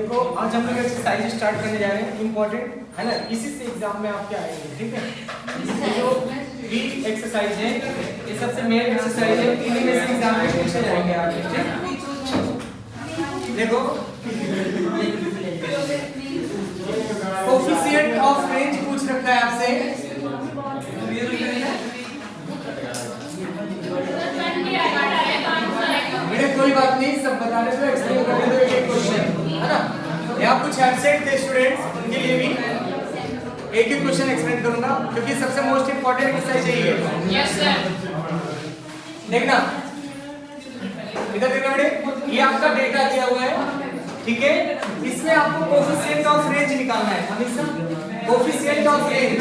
देखो आज हम लोग एक्सरसाइज स्टार्ट करने जा रहे हैं, इम्पोर्टेंट है ना, इसी से एग्जाम में आपके आएंगे, ठीक है। ये जो भी एक्सरसाइज है ये सबसे मेन एक्सरसाइज है, इन्हीं में से एग्जाम में पूछे जाएंगे आपके, ठीक। देखो कोफिशिएंट ऑफ रेंज पूछ रखा है आपसे, कोई बात नहीं, सब बताने तो एक्सप्लेन करने दो एक क्वेश्चन, है ना। यहाँ कुछ एब्सेंट थे स्टूडेंट्स, उनके लिए भी एक ही क्वेश्चन एक्सप्लेन करूंगा क्योंकि सबसे मोस्ट इंपोर्टेंट एक्सरसाइज यही है। Yes sir. देखना इधर देखना बेटे, ये आपका डेटा दिया हुआ है, ठीक है। इसमें आपको कोफिशिएंट ऑफ रेंज निकालना है हमेशा, coefficient of range,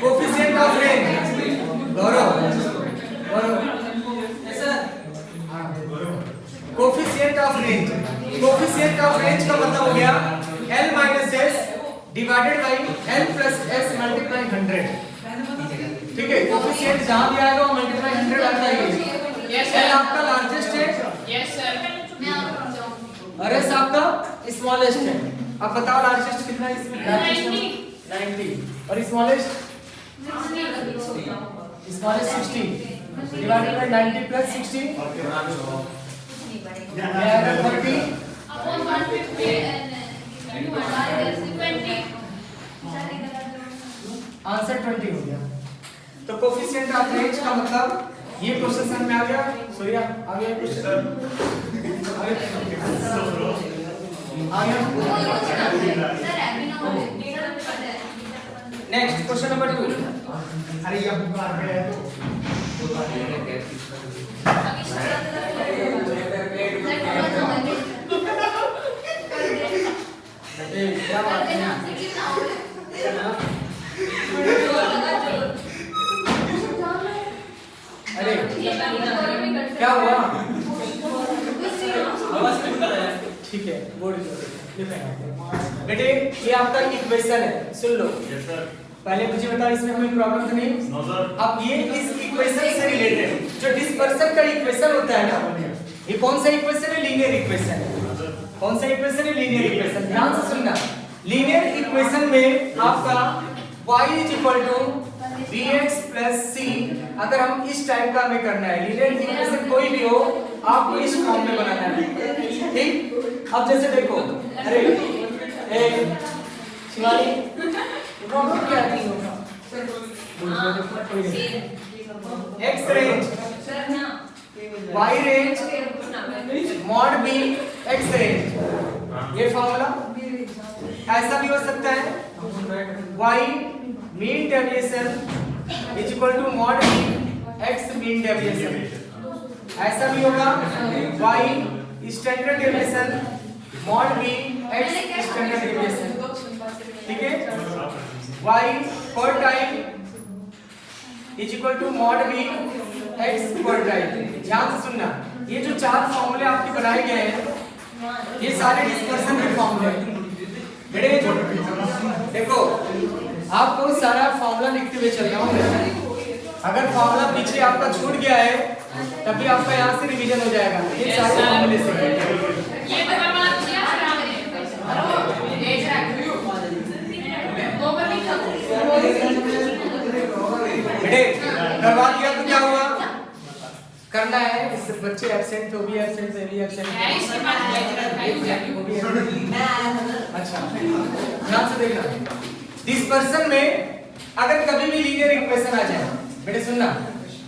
coefficient of range, Gaurav coefficient of range, coefficient of range का मतलब हो गया L minus S divided by L plus S multiply 100, ठीक है। कोफिशिएंट जहां भी आएगा वो मल्टीप्लाई 100 आता है। Yes L sir. आपका लार्जेस्ट है, यस सर। और एस आपका स्मॉलेस्ट है। अब बताओ लार्जेस्ट कितना है इसमें? 90 और स्मॉलेस्ट 60 डिवाइडेड बाय 90 प्लस 60 आएगा 30 अपॉन 150 आंसर 20 हो गया। तो कोफिशिएंट ऑफ रेंज का मतलब ये क्वेश्चन समझ में आ गया? सूर्या आ गया क्वेश्चन, आ गया। Next question number 2। अरे ये बुक मार पे है तो क्या बात है? अरे क्या हुआ? ठीक है, बेटे ये आपका इक्वेशन है, सुन लो। पहले मुझे बताओ इसमें कोई प्रॉब्लम तो नहीं? अब ये इस इक्वेशन से रिलेटेड जो डिस्पर्सन का इक्वेशन होता है ना, ये कौन सा इक्वेशन है? Linear equation. कौन सा इक्वेशन है? Linear equation. ध्यान से सुनना, लीनियर इक्वेशन में आपका y bx c, अगर हम इस टाइप का हमें करना है, लीनियर इक्वेशन कोई भी हो आपको इस फॉर्म में बनाना है, ठीक। अब जैसे देखो, अरे शिवानी प्रॉब्लम क्या है? x range y range mod b x range, ये फॉर्मूला ऐसा भी हो सकता है, y mean deviation is equal to mod b x mean deviation, ऐसा भी होगा y standard deviation mod b x standard deviation, ठीक है। y पर time is equal to mod b x पर टाइम। ध्यान से सुनना, ये जो चार फॉर्मूले आपके बनाए गए हैं ये सारे डिस्पर्सन के फॉर्मूले हैं बेटे। देखो आपको सारा फॉर्मूला लिखते हुए चल रहा हूं, अगर फॉर्मूला पीछे आपका छूट गया है तभी आपका यहाँ से रिवीजन हो जाएगा। ये सारे फॉर्मूले से ये करवा दिया सर आपने, बेटे करवा दिया तो क्या हुआ? करना है, इससे बच्चे एब्सेंट तो भी एब्सेंट है, भी एब्सेंट है, इसके बाद अच्छा ध्यान से देखना, डिस्पर्सन में अगर कभी भी लीनियर इक्वेशन आ जाए, बेटे सुनना,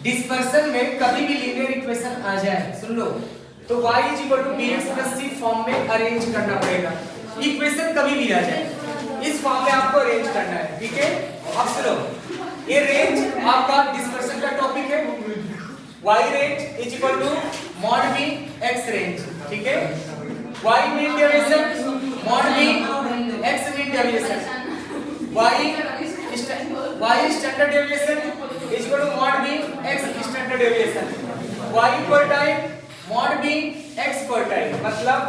डिस्पर्सन में कभी भी लीनियर इक्वेशन आ जाए, सुन लो, तो y bx c फॉर्म में अरेंज करना पड़ेगा। इक्वेशन कभी भी आ जाए इस फॉर्म में आपको अरेंज करना है, ठीक है। अब सुनो, ये रेंज आपका डिस्पर्सन का टॉपिक है, y range is equal to mod b x range, ठीक है। y mean deviation mod b x mean deviation, y standard deviation is equal to mod b x standard deviation, y पर time mod b x पर time. मतलब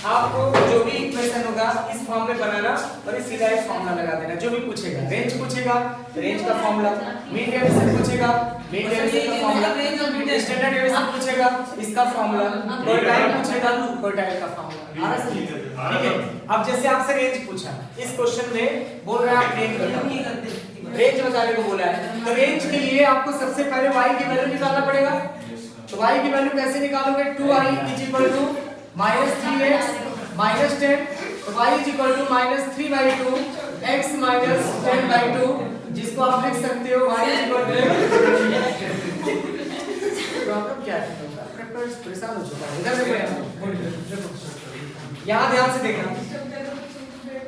आपको जो भी equation होगा इस फॉर्म में बनाना और इस सीधा एक फॉर्मूला लगा देना। जो भी पूछेगा, रेंज पूछेगा रेंज का फॉर्मूला, मीन डेविएशन पूछेगा मीन डेविएशन का फार्मूला, स्टैंडर्ड डेविएशन पूछेगा इसका फार्मूला, क्वार्टाइल पूछेगा क्वार्टाइल का फार्मूला। आ रहा है? ठीक है। अब जैसे आपसे रेंज पूछा, इस क्वेश्चन में बोल रहा है आप रेंज बताओ, रेंज बताने को बोला है, तो रेंज के लिए आपको सबसे पहले y की वैल्यू निकालना पड़ेगा। तो y की वैल्यू कैसे निकालोगे? 2i -3x -10, तो y -3/2 x -10/2, जिसको आप लिख सकते हो y प्रॉब्लम क्या है? परेशान हो चुका है। इधर देखो, यहाँ ध्यान से देखना,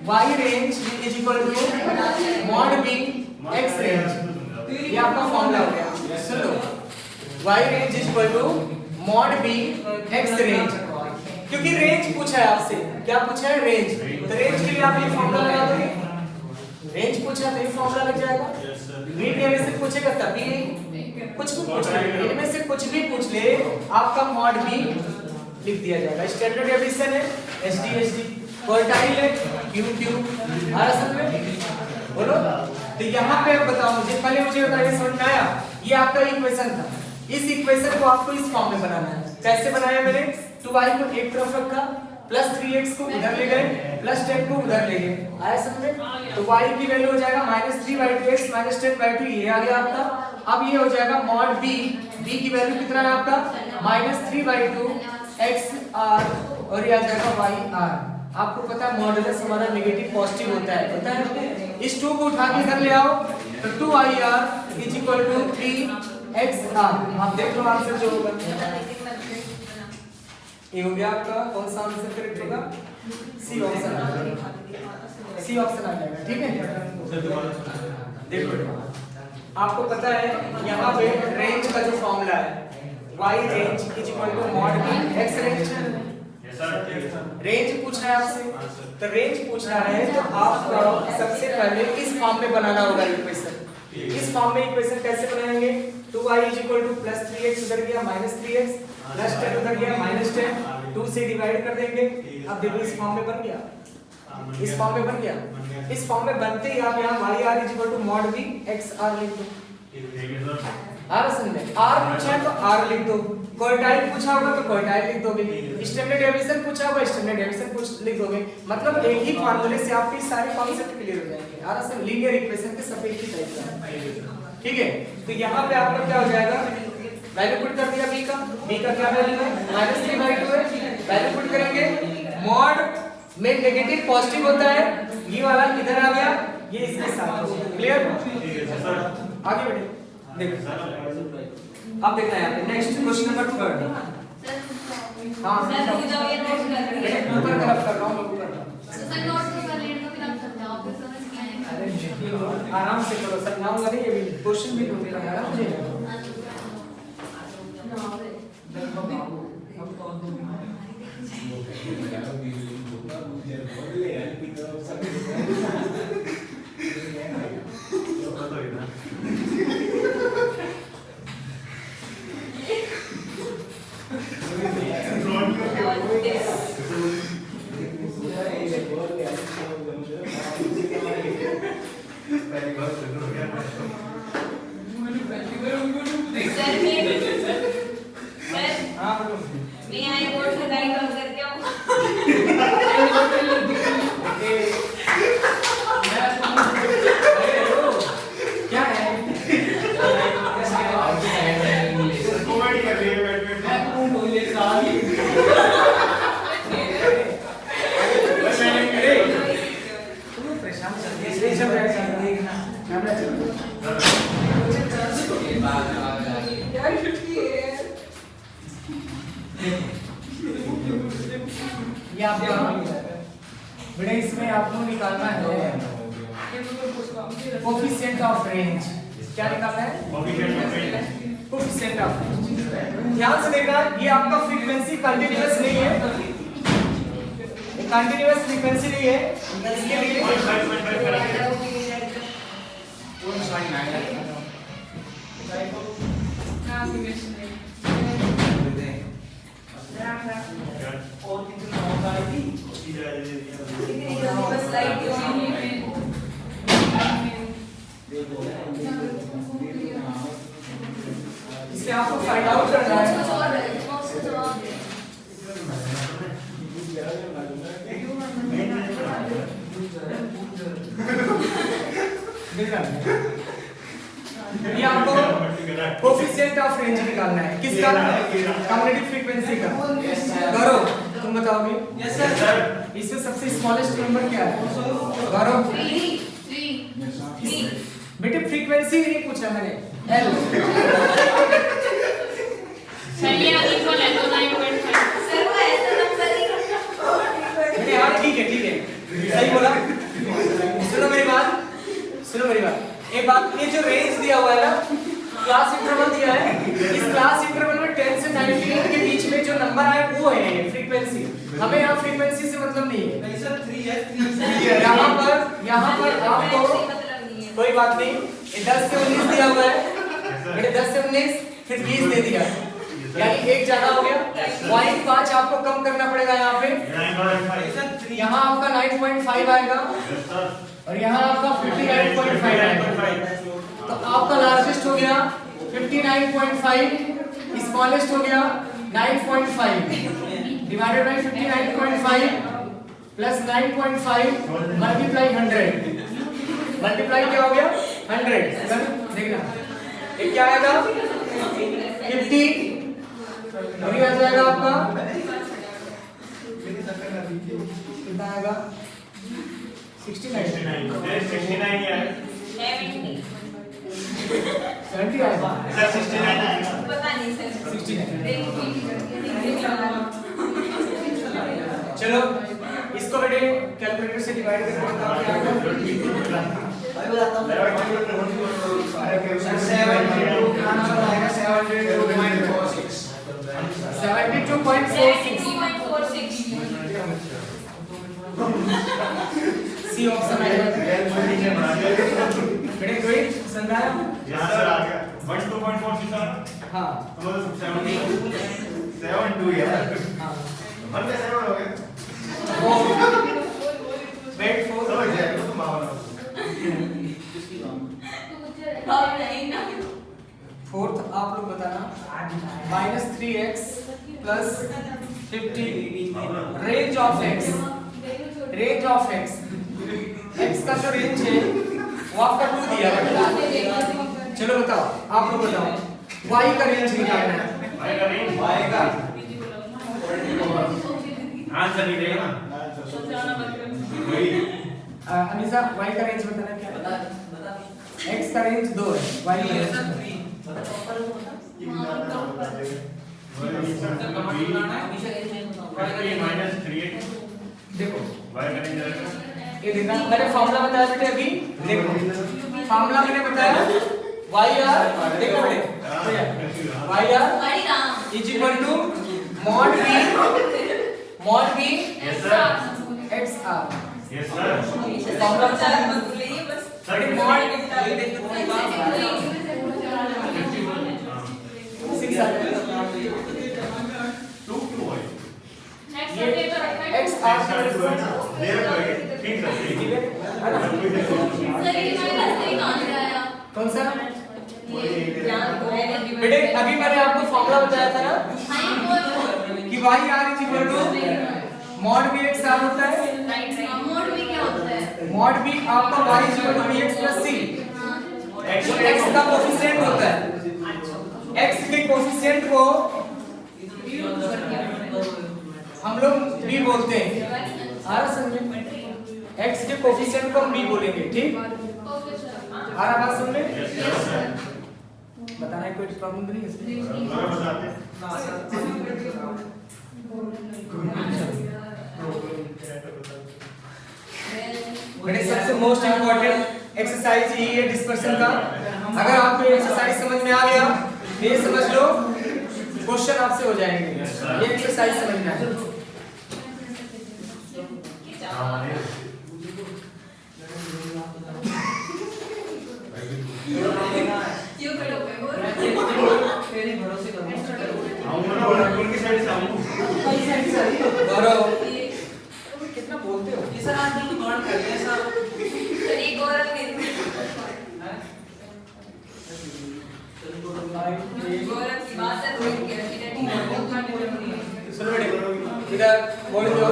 y range mod b x range, ये आपका फॉर्मूला हो गया। सुन लो, y range mod b x range, क्योंकि रेंज पूछा है आपसे, क्या पूछा है? रेंज। तो रेंज के लिए आप ये फॉर्मूला लगा दोगे, रेंज पूछा तो ये फॉर्मूला लग जाएगा। मीन डेविएशन पूछेगा तभी, कुछ भी पूछ ले, इनमें से कुछ भी पूछ ले, आपका mod b लिख दिया जाएगा। स्टैंडर्ड डेविएशन है SD, क्वार्टाइल है QQ, हर असल में बोलो। तो यहाँ पे अब बताओ मुझे, पहले मुझे बताइए समझ में आया? ये आपका इक्वेशन था, इस इक्वेशन को आपको इस फॉर्म में बनाना है। कैसे बनाया मैंने? 2y को एक तरफ रखा, प्लस 3x को इधर ले गए, प्लस 10 को उधर ले गए। आया समझ में? तो y की वैल्यू हो जाएगा -3/2x -10/2, ये आ गया आपका। अब ये हो जाएगा mod b, b की वैल्यू कितना है आपका? -3/2 xr, और ये आ जाएगा yr। आपको पता है मॉडुलस हमारा नेगेटिव पॉजिटिव होता है, पता है? इस 2 को उठा के इधर ले आओ, तो 2ir = 3xr। आप देख लो आंसर जो होगा, ये हो गया आपका। कौन सा आंसर करेक्ट होगा? सी ऑप्शन आ जाएगा, सी ऑप्शन आ जाएगा। ठीक है, देखो आपको पता है यहाँ पे रेंज का जो फॉर्मूला है, y range = mod b x range. Range पूछ रहा है आपसे, तो रेंज पूछ रहा है तो आपको सबसे पहले इस फॉर्म में बनाना होगा इक्वेशन। इस फॉर्म में इक्वेशन कैसे बनाएंगे? 2y + 3x उधर गया, -3x, प्लस 10 उधर गया, -10, 2 से डिवाइड कर देंगे। अब देखो इस फॉर्म में बन गया, इस फॉर्म में बन गया। इस फॉर्म में बनते ही आप यहाँ yr = mod b xr लिख दो। आर समझे? r पूछा है तो r लिख दो, क्वार्टाइल पूछा होगा तो क्वार्टाइल लिख दोगे, स्टैंडर्ड डेविएशन पूछा होगा स्टैंडर्ड डेविएशन लिख दोगे। मतलब एक ही फार्मूले से आपके सारे कॉन्सेप्ट क्लियर हो जाएंगे। आर असम लीनियर इक्वेशन के सब एक ही टाइप का है। ठीक है, तो यहाँ पे आपका क्या हो जाएगा? वैल्यू पुट कर दिया b का क्या वैल्यू है? -3/2 है। वैल्यू पुट करेंगे, मॉड में नेगेटिव पॉजिटिव होता है, ये वाला इधर आ गया, ये इसके साथ। क्लियर? आगे बढ़े, देखो अब देखना है यहाँ पे नेक्स्ट क्वेश्चन नंबर 3। हां सर रुक जाओ, ये नोट कर रही है, ऊपर तरफ कर रहा हूं मैं, ऊपर सर नोट तो कर लेने को फिर आप समझाओ, फिर समझ में आएगा। अरे आराम से करो, समझाऊंगा नहीं, ये भी क्वेश्चन भी नोट करना है मुझे। ये आपका बेटा इसमें आपको निकालना है कोफिशिएंट ऑफ रेंज। क्या निकालना है? Coefficient of range. ध्यान से देखना, ये आपका फ्रीक्वेंसी कंटीन्यूअस नहीं है, कंटीन्यूअस फ्रीक्वेंसी नहीं है, इसके लिए और कितनी होगा इसलिए आपको फाइंड आउट करना है। ये आपको कोफिशिएंट ऑफ रेंज निकालना है। किसका? कम्युनिटी फ्रीक्वेंसी का। गौरव तुम बताओगे? Yes sir. इसमें सबसे स्मॉलेस्ट नंबर क्या है? गौरव 3 बेटे फ्रीक्वेंसी ही नहीं पूछा मैंने, एल। सर ये इक्वल है तो 9.5 सर वो ऐसा नंबर ही बेटे हाँ ठीक है सही बोला। सुनो मेरी बात। एक बात, ये जो रेंज दिया हुआ है ना, क्लास इंटरवल दिया है, इस क्लास इंटरवल में 10 से 19 के बीच में जो नंबर आए वो है फ्रीक्वेंसी। हमें यहाँ फ्रीक्वेंसी से मतलब नहीं है। नहीं सर 3 है। यहाँ पर आपको कोई बात नहीं, ये 10 से 19 दिया हुआ है, बेटे 10 से 19 फिर 20 दे दिया, यानी एक ज्यादा हो गया। 0.5 आपको कम करना पड़ेगा यहाँ पे। यहाँ आपका 9.5 आएगा और यहाँ आपका 59.5 आएगा। तो आपका लार्जेस्ट हो गया 59.5, स्मॉलेस्ट हो गया 9.5 divided by 59.5 plus 9.5 multiply 100। Multiply क्या हो गया? 100। देखना ये क्या आएगा? 50 और ये आ जाएगा आपका कितना आएगा? 69 है 70 आएगा। सर 69 आएगा। पता नहीं सर 69। चलो इसको बेटे कैलकुलेटर से डिवाइड करके बताओ क्या आएगा? अभी बताता हूँ। 72.46 सी ऑप्शन आएगा। बेटे कोई समझ आया? यहाँ सर आ गया 12.46 सर। हाँ मतलब 72 यार। हाँ मन में 7 हो गया। वेट फॉर समझ जाए तो मामला। फोर्थ आप लोग बताना। -3x plus 50 range of x। x का जो रेंज है वो आपका 2 दिया है। चलो बताओ, आप लोग बताओ y का रेंज निकालना है। y का आंसर नहीं देगा ना। वही अनिसा y का रेंज बताना क्या है? x का रेंज 2 है, y का रेंज देखो ये देखना, मैंने फार्मूला बताया बेटे अभी। देखो फार्मूला मैंने बताया yr, देखो बेटे yr is equal to mod b xr। Yes sir. Formula बताया सर mod 6 आ जाएगा। नेक्स्ट सर तो रखा है xr ठीक है। कौन सा? बेटे अभी मैंने आपको फॉर्मूला बताया था ना कि y r is equal to mod b x r होता है। mod b आपका y is equal to bx plus c। x का कोफिशिएंट होता है। x के कोफिशिएंट को हम लोग b बोलते हैं। आ रहा समझ में? x के कोफिशिएंट को हम b बोलेंगे, ठीक? आ रहा बात समझ में? बताना है, कोई प्रॉब्लम तो नहीं है इसमें? बेटे सबसे मोस्ट इंपॉर्टेंट एक्सरसाइज यही है डिस्पर्शन का। अगर आपको ये एक्सरसाइज समझ में आ गया तो ये समझ लो क्वेश्चन आपसे हो जाएंगे। ये एक्सरसाइज समझना है। गौरव कितना बोलते हो? ये सर आज हम गौर कर रहे हैं सर। गौरव की बात है तो सुनो बेटे इधर बोल दो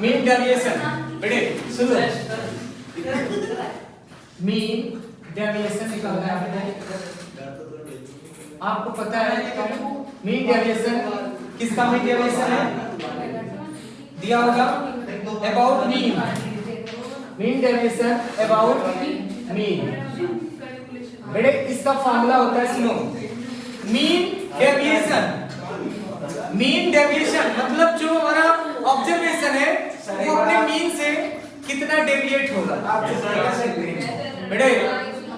मीन डेविएशन बेटे सुनो मीन डेविएशन निकालना है आपको पता है मीन डेविएशन किसका मीन डेविएशन है दिया होगा about mean mean deviation about mean बेटे इसका फार्मूला होता है सुनो मीन डेविएशन मतलब जो हमारा ऑब्जर्वेशन है वो अपने मीन से कितना डेविएट होगा आप बेटे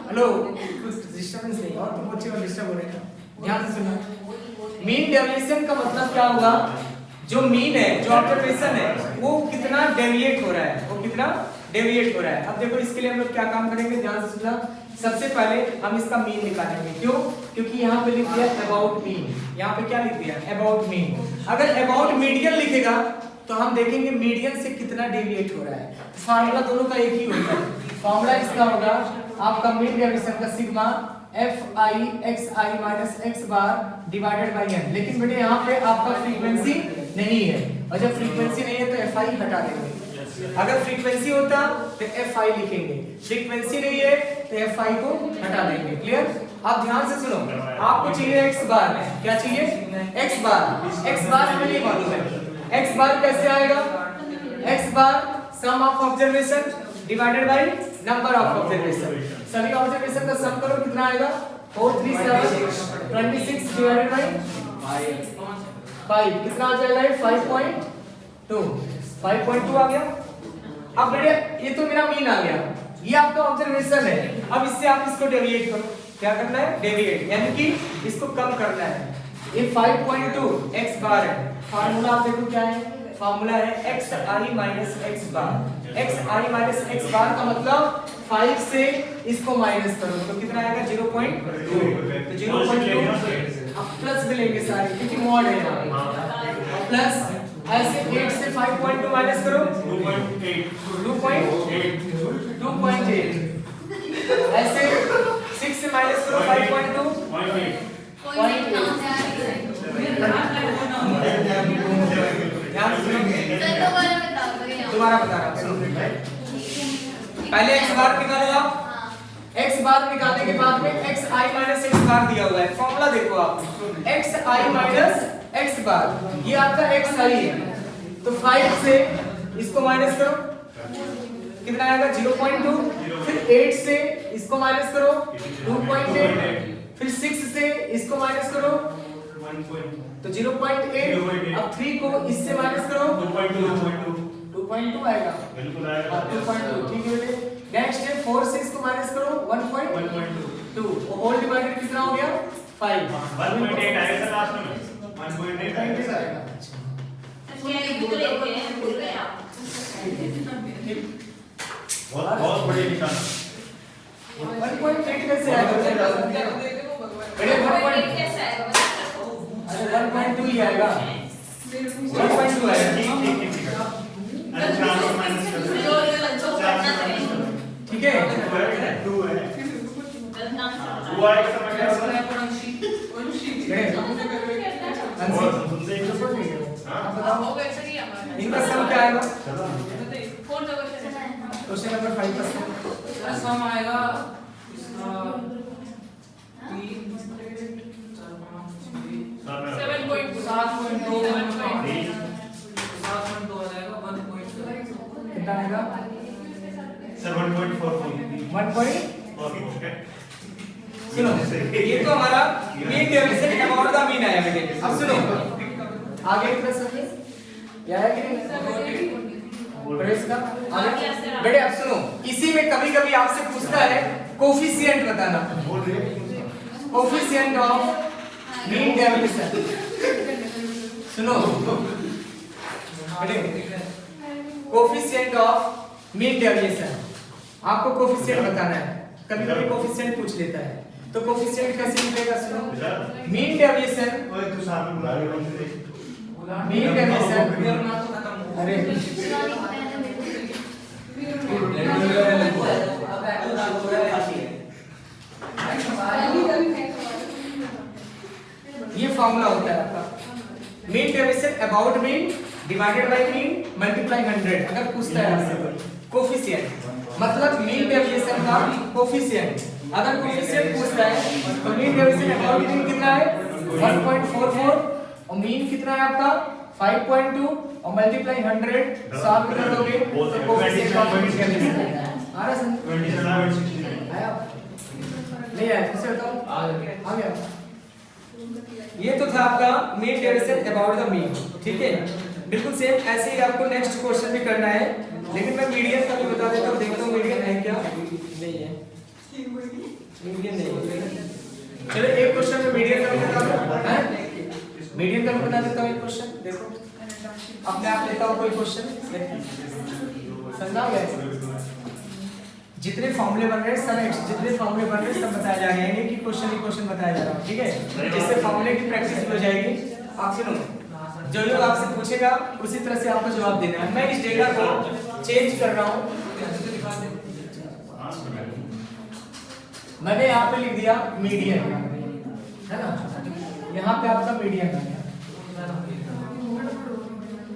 हेलो कुछ डिस्टर्बेंस नहीं और तुम बच्चे को डिस्टर्ब हो रहे हैं ध्यान से सुनो मीन डेविएशन का मतलब क्या होगा जो मीन है जो ऑब्जर्वेशन है वो कितना डेविएट हो रहा है वो कितना डेविएट हो रहा है। अब देखो इसके लिए हम लोग क्या काम करेंगे ध्यान से सुनना सबसे पहले हम इसका मीन निकालेंगे क्यों क्योंकि यहाँ पे लिख दिया अबाउट मीन यहाँ पे क्या लिख दिया अबाउट मीन अगर अबाउट मीडियन लिखेगा तो हम देखेंगे मीडियन से कितना डेविएट हो रहा है फार्मूला दोनों का एक ही होता है फार्मूला इसका होगा आपका मीन डेविएशन का sigma fi xi minus x bar divided by n लेकिन बेटे यहाँ पे आपका फ्रीक्वेंसी नहीं है और जब फ्रीक्वेंसी नहीं है तो fi हटा देंगे अगर फ्रीक्वेंसी होता तो fi लिखेंगे फ्रीक्वेंसी नहीं है तो fi को हटा देंगे क्लियर आप ध्यान से सुनो आपको चाहिए x बार क्या चाहिए x बार हमें नहीं मालूम है x बार कैसे आएगा x bar sum of observation divided by number of observation सभी ऑब्जर्वेशन का सम करो कितना आएगा 437 26 डिवाइडेड बाय 5 कितना आ जाएगा 5.2 आ गया। अब बेटे ये तो मेरा मीन आ गया ये आपका ऑब्जर्वेशन है अब इससे आप इसको डेविएट करो क्या करना है डेविएट यानी कि इसको कम करना है ये 5.2 x बार है फार्मूला आप देखो क्या है फार्मूला है xi माइनस x बार xi माइनस x बार का मतलब 5 से इसको माइनस करो तो कितना आएगा 0.2 तो 0.2 अब प्लस भी लेंगे सारे क्योंकि मॉड है यहाँ प्लस ऐसे 8 से 5.2 माइनस करो 2.8 ऐसे 6 से माइनस करो 5.2 दोबारा बता रहा हूं पहले x बार निकालो आप x बार निकालने के बाद में xi माइनस x बार दिया हुआ है फॉर्मूला देखो आप xi माइनस x बार ये आपका xi है तो 5 से इसको माइनस करो कितना आएगा 0.2 फिर 8 से इसको माइनस करो 2.8 फिर 6 से इसको माइनस करो तो 0.8 अब 3 को इससे माइनस करो 2.2 आएगा बिल्कुल आएगा 2.2 ठीक है बेटे नेक्स्ट है 4 से इसको माइनस करो 1.2 होल डिवाइडेड कितना हो गया 5 1.8 आएगा सर लास्ट में 1.8 आएगा बहुत बड़े निशान 1.8 कैसे आएगा बेटे 1.8 कैसे आएगा अरे 1.2 ही आएगा 1.2 आएगा ठीक है इनका सम क्या आएगा क्वेश्चन नंबर 5 का सम आएगा इसका 7.2 कितना आएगा सर 1.44 सुनो ये तो हमारा mean deviation about the mean आया बेटे अब सुनो आगे की प्रश्न क्या है कि प्रेस का आगे बेटे अब सुनो इसी में कभी-कभी आपसे पूछता है कोफिशिएंट बताना कोफिशिएंट ऑफ मीन डेविएशन सुनो बेटे कोफिशिएंट ऑफ मीन डेविएशन आपको कोफिशिएंट बताना है कभी-कभी कोफिशिएंट पूछ लेता है तो कोफिशिएंट कैसे निकलेगा सुनो मीन डेविएशन ओए तू सामने बुला रहे मीन डेविएशन अरे फॉर्मूला होता है आपका mean deviation about mean divided by mean multiply 100 अगर पूछता है आपसे कोफिशिएंट मतलब मीन डेविएशन का कोफिशिएंट अगर कोफिशिएंट पूछता है तो मीन डेविएशन अबाउट मीन कितना है 1.44 और मीन कितना है आपका 5.2 और मल्टीप्लाई 100 सॉल्व कर दोगे तो कोफिशिएंट का डेविएशन आ रहा है समझ 27 आया नहीं आया फिर से बताओ आ गया ये तो था आपका mean deviation about the mean ठीक है बिल्कुल सेम ऐसे ही आपको नेक्स्ट क्वेश्चन भी करना है लेकिन मैं मीडियन का भी बता देता हूं देखता हूं मीडियन है क्या नहीं है मीडियन नहीं है चलो एक क्वेश्चन में मीडियन का भी बता दो हैं मीडियन का भी बता देता हूं एक क्वेश्चन देखो अपने आप लेता हूं कोई क्वेश्चन समझा गया जितने फॉर्मूले बन रहे हैं सब जितने फॉर्मूले बन रहे हैं सब बताए जा रहे हैं कि क्वेश्चन बताया जा रहा है ठीक है जिससे फॉर्मूले की प्रैक्टिस हो जाएगी आप सुनो जो लोग आपसे पूछेगा उसी तरह से आपको जवाब देना है मैं इस डेटा को चेंज कर रहा हूं मैंने यहाँ पे लिख दिया मीडियन है ना यहाँ पे आपका मीडियन आ गया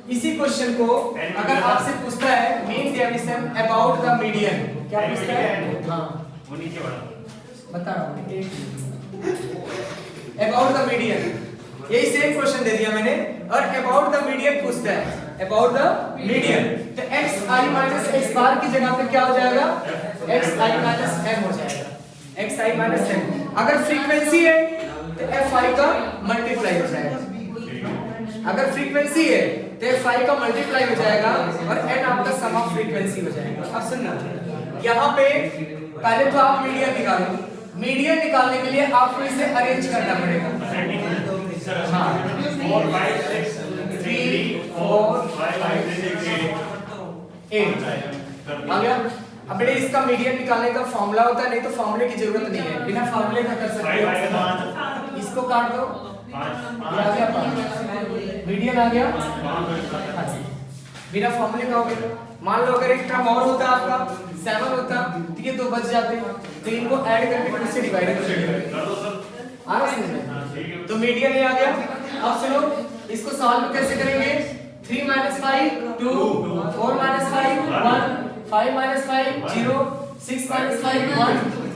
इसी क्वेश्चन को अगर आपसे पूछता है mean deviation about the median क्या पूछता है हाँ वो नीचे वाला बता रहा हूँ अबाउट द मीडियन यही सेम क्वेश्चन दे दिया मैंने और अबाउट द मीडियन पूछता है अबाउट द मीडियन तो x i माइनस x बार की जगह पे क्या हो जाएगा x i माइनस m हो जाएगा x i माइनस m अगर फ्रीक्वेंसी है तो f i का मल्टीप्लाई हो जाएगा अगर फ्रीक्वेंसी है तो f i का मल्टीप्लाई हो जाएगा और n आपका सम ऑफ फ्रीक्वेंसी हो जाएगा अब सुनना यहाँ पे पहले तो आप मीडियन निकालो मीडियन निकालने के लिए आपको इसे अरेंज करना पड़ेगा हाँ 4 5 6 3 4 5 5 6 8 आ गया अब बेटे इसका मीडियन निकालने का फॉर्मूला होता है नहीं तो फॉर्मूले की जरूरत नहीं है बिना फॉर्मूले का कर सकते हो इसको काट दो ये आ गया मीडियन आ गया हाँ जी बिना फॉर्मूले का हो गया मान लो अगर एक टर्म और होता आपका 7 होता तो ये दो बच जाते तो इनको ऐड करके 2 से डिवाइड कर देते आ रहा है तो मीडियन ये आ गया अब सुनो इसको सॉल्व कैसे करेंगे 3 - 5 2 4 - 5 1 5 - 5 0 6 - 5 1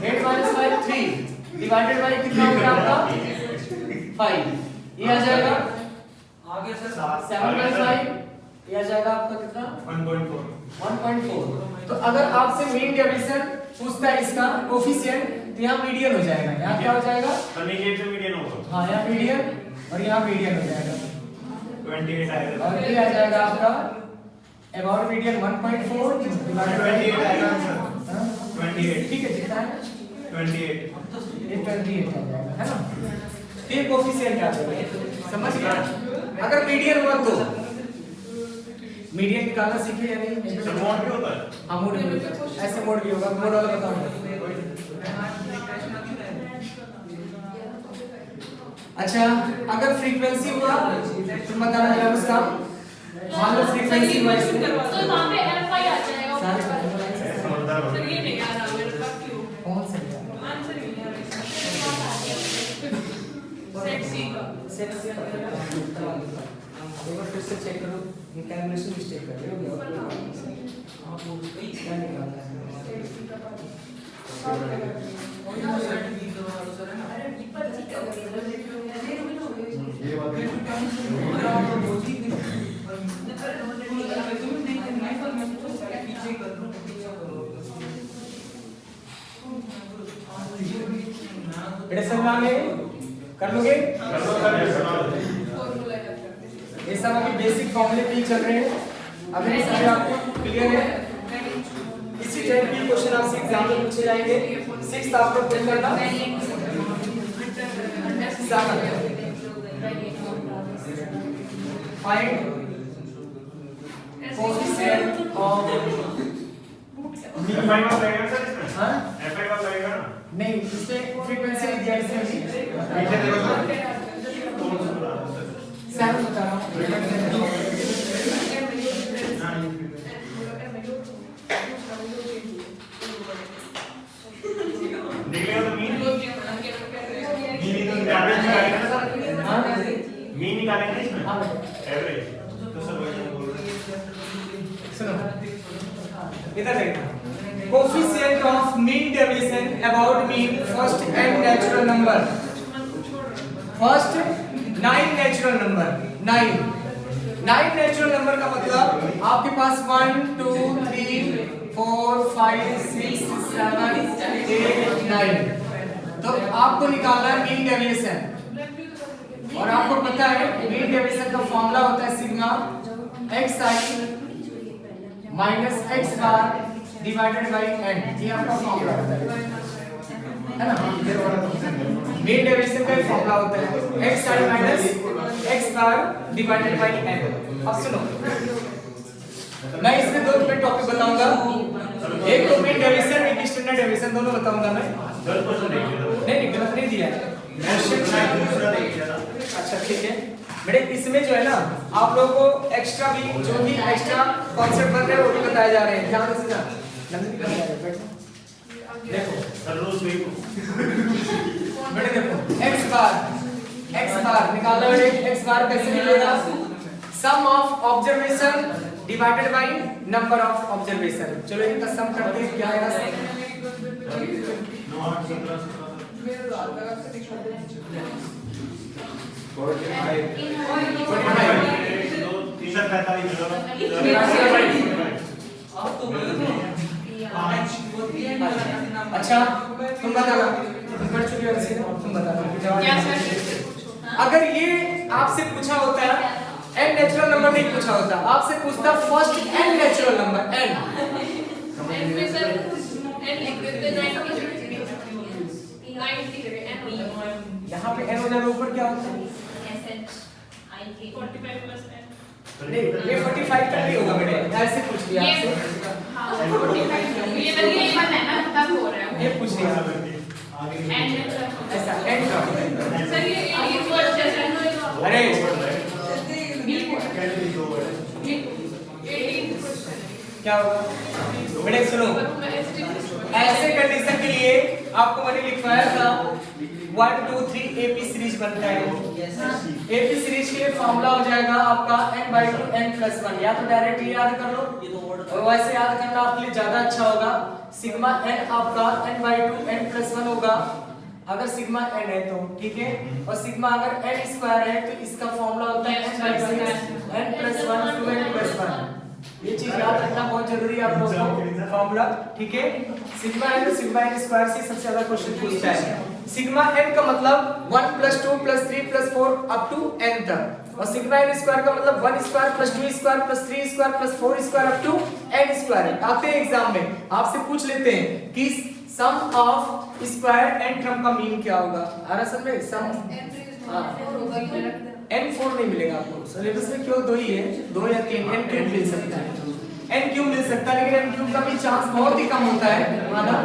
8 - 5 3 डिवाइडेड बाय कितना होगा आपका 5 ये आ जाएगा आगे सर 7 - 5 ये आ जाएगा आपका कितना 1.4 तो अगर आपसे मीन डेविएशन पूछता है इसका कोफिशिएंट तो यहाँ मीडियन हो जाएगा यहाँ क्या हो जाएगा तो नीचे से मीडियन होगा हाँ यहाँ मीडियन और यहाँ मीडियन हो जाएगा 28 आएगा और ये आ जाएगा आपका अबाउट मीडियन 1.4 डिवाइडेड बाय 28 आएगा आंसर 28 ठीक है कितना है 28 ये 28 आ जाएगा है ना ये कोफिशिएंट आ जाएगा समझ गया अगर मीडियन हुआ तो मीडियन निकालना सीखे या नहीं सर मोड भी होता है हाँ मोड भी होता है ऐसे मोड भी होगा मोड वाला बताओ अच्छा अगर फ्रीक्वेंसी हुआ तो बताना जरा उसका मान लो फ्रीक्वेंसी हुआ इसमें तो वहां पे fi आ जाएगा समझदार हो सर ये नहीं आ रहा मेरे पास क्यों कौन सा आंसर ही नहीं आ रहा सेक्सी का सेक्सी एक बार फिर से चेक करो ये कैलकुलेशन मिस्टेक कर रहे हो आप वो क्या निकालना है बेटे समझ में कर लोगे ये सब अभी बेसिक फॉर्मूले पे ही चल रहे हैं अभी ये सारे आपको क्लियर है इसी टाइप के क्वेश्चन आपसे एग्जाम में पूछे जाएंगे 6th आपको फिल करना फाइंड कोएफिशिएंट ऑफ FI का लगेगा सर इसमें हां FI का लगेगा ना नहीं इससे फ्रीक्वेंसी नहीं दिया इसमें नीचे देखो सर 7 बता रहा हूं निकलेगा तो मीन तो एवरेज निकालेगा ना सर हां मीन निकालेंगे इसमें हाँ बेटा एवरेज तो सर वही हम बोल रहे हैं सुनो इधर देखना coefficient of mean deviation about mean first and natural number first 9 natural number 9 natural number का मतलब आपके पास 1 2 3 4 5 6 7 8 9 तो आपको निकालना है मीन डेविएशन और आपको पता है मीन डेविएशन का फॉर्मूला होता है sigma xi minus x bar divided by n ये आपका फॉर्मूला होता है ना मीन डेविएशन का फॉर्मूला होता है xi minus x bar divided by n। अब सुनो मैं इसमें दो टॉपिक बताऊंगा एक तो मीन डेविएशन एक स्टैंडर्ड डेविएशन दोनों बताऊंगा मैं नहीं गलत नहीं दिया है अच्छा ठीक है बेटे इसमें जो है ना आप लोगों को एक्स्ट्रा भी जो भी एक्स्ट्रा कॉन्सेप्ट बन रहे हैं वो भी बताए जा रहे हैं ध्यान से ना नंदनी कहाँ जा रहे हैं देखो सर रोज वही बेटे देखो x बार निकालना बेटे x बार कैसे मिलेगा sum of observation divided by number of observation चलो इनका सम करते हैं क्या आएगा 45 अच्छा तुम बताना तुम पढ़ चुके हो वैसे तुम बताना क्या सर अगर ये आपसे पूछा होता है n नेचुरल नंबर नहीं पूछा होता आपसे पूछता first n natural number n N में सर एन लिख देते 90 यहाँ पे n हो जाएगा ऊपर क्या होता है 45 प्लस n नहीं ये 45 तक नहीं होगा बेटे ऐसे पूछ लिया आपसे हाँ 45 ये लगी है ना तब हो रहा है ये पूछ लिया एन ऐसा n का सर ये वर्ड जैसा अरे क्या होगा बेटे सुनो ऐसे कंडीशन के लिए आपको मैंने लिखवाया था 1 2 3 एपी सीरीज बनता है एपी सीरीज के लिए फॉर्मूला हो जाएगा आपका n/2 n+1 या तो डायरेक्ट याद कर लो और वैसे याद करना आपके लिए ज्यादा अच्छा होगा सिग्मा n आपका n/2 n+1 होगा अगर सिग्मा n है तो ठीक है और सिग्मा अगर n² है तो इसका फॉर्मूला होता है n/6 n+1 2n+1 ये चीज याद रखना बहुत जरूरी है आप लोगों को फॉर्मूला ठीक है सिग्मा n तो सिग्मा n² से सबसे ज्यादा क्वेश्चन पूछता है सिग्मा n का मतलब 1 + 2 + 3 + 4 अप टू n तक और सिग्मा n² का मतलब 1² + 2² + 3² + 4² अप टू n² है आते हैं एग्जाम में आपसे पूछ लेते हैं कि सम ऑफ स्क्वायर एंड टर्म का मीन क्या होगा आ रहा समझ में सम n4 नहीं मिलेगा आपको सिलेबस में क्यों 2 ही है 2 या 3 n³ मिल सकता है n³ मिल सकता है लेकिन n³ का भी चांस बहुत ही कम होता है माना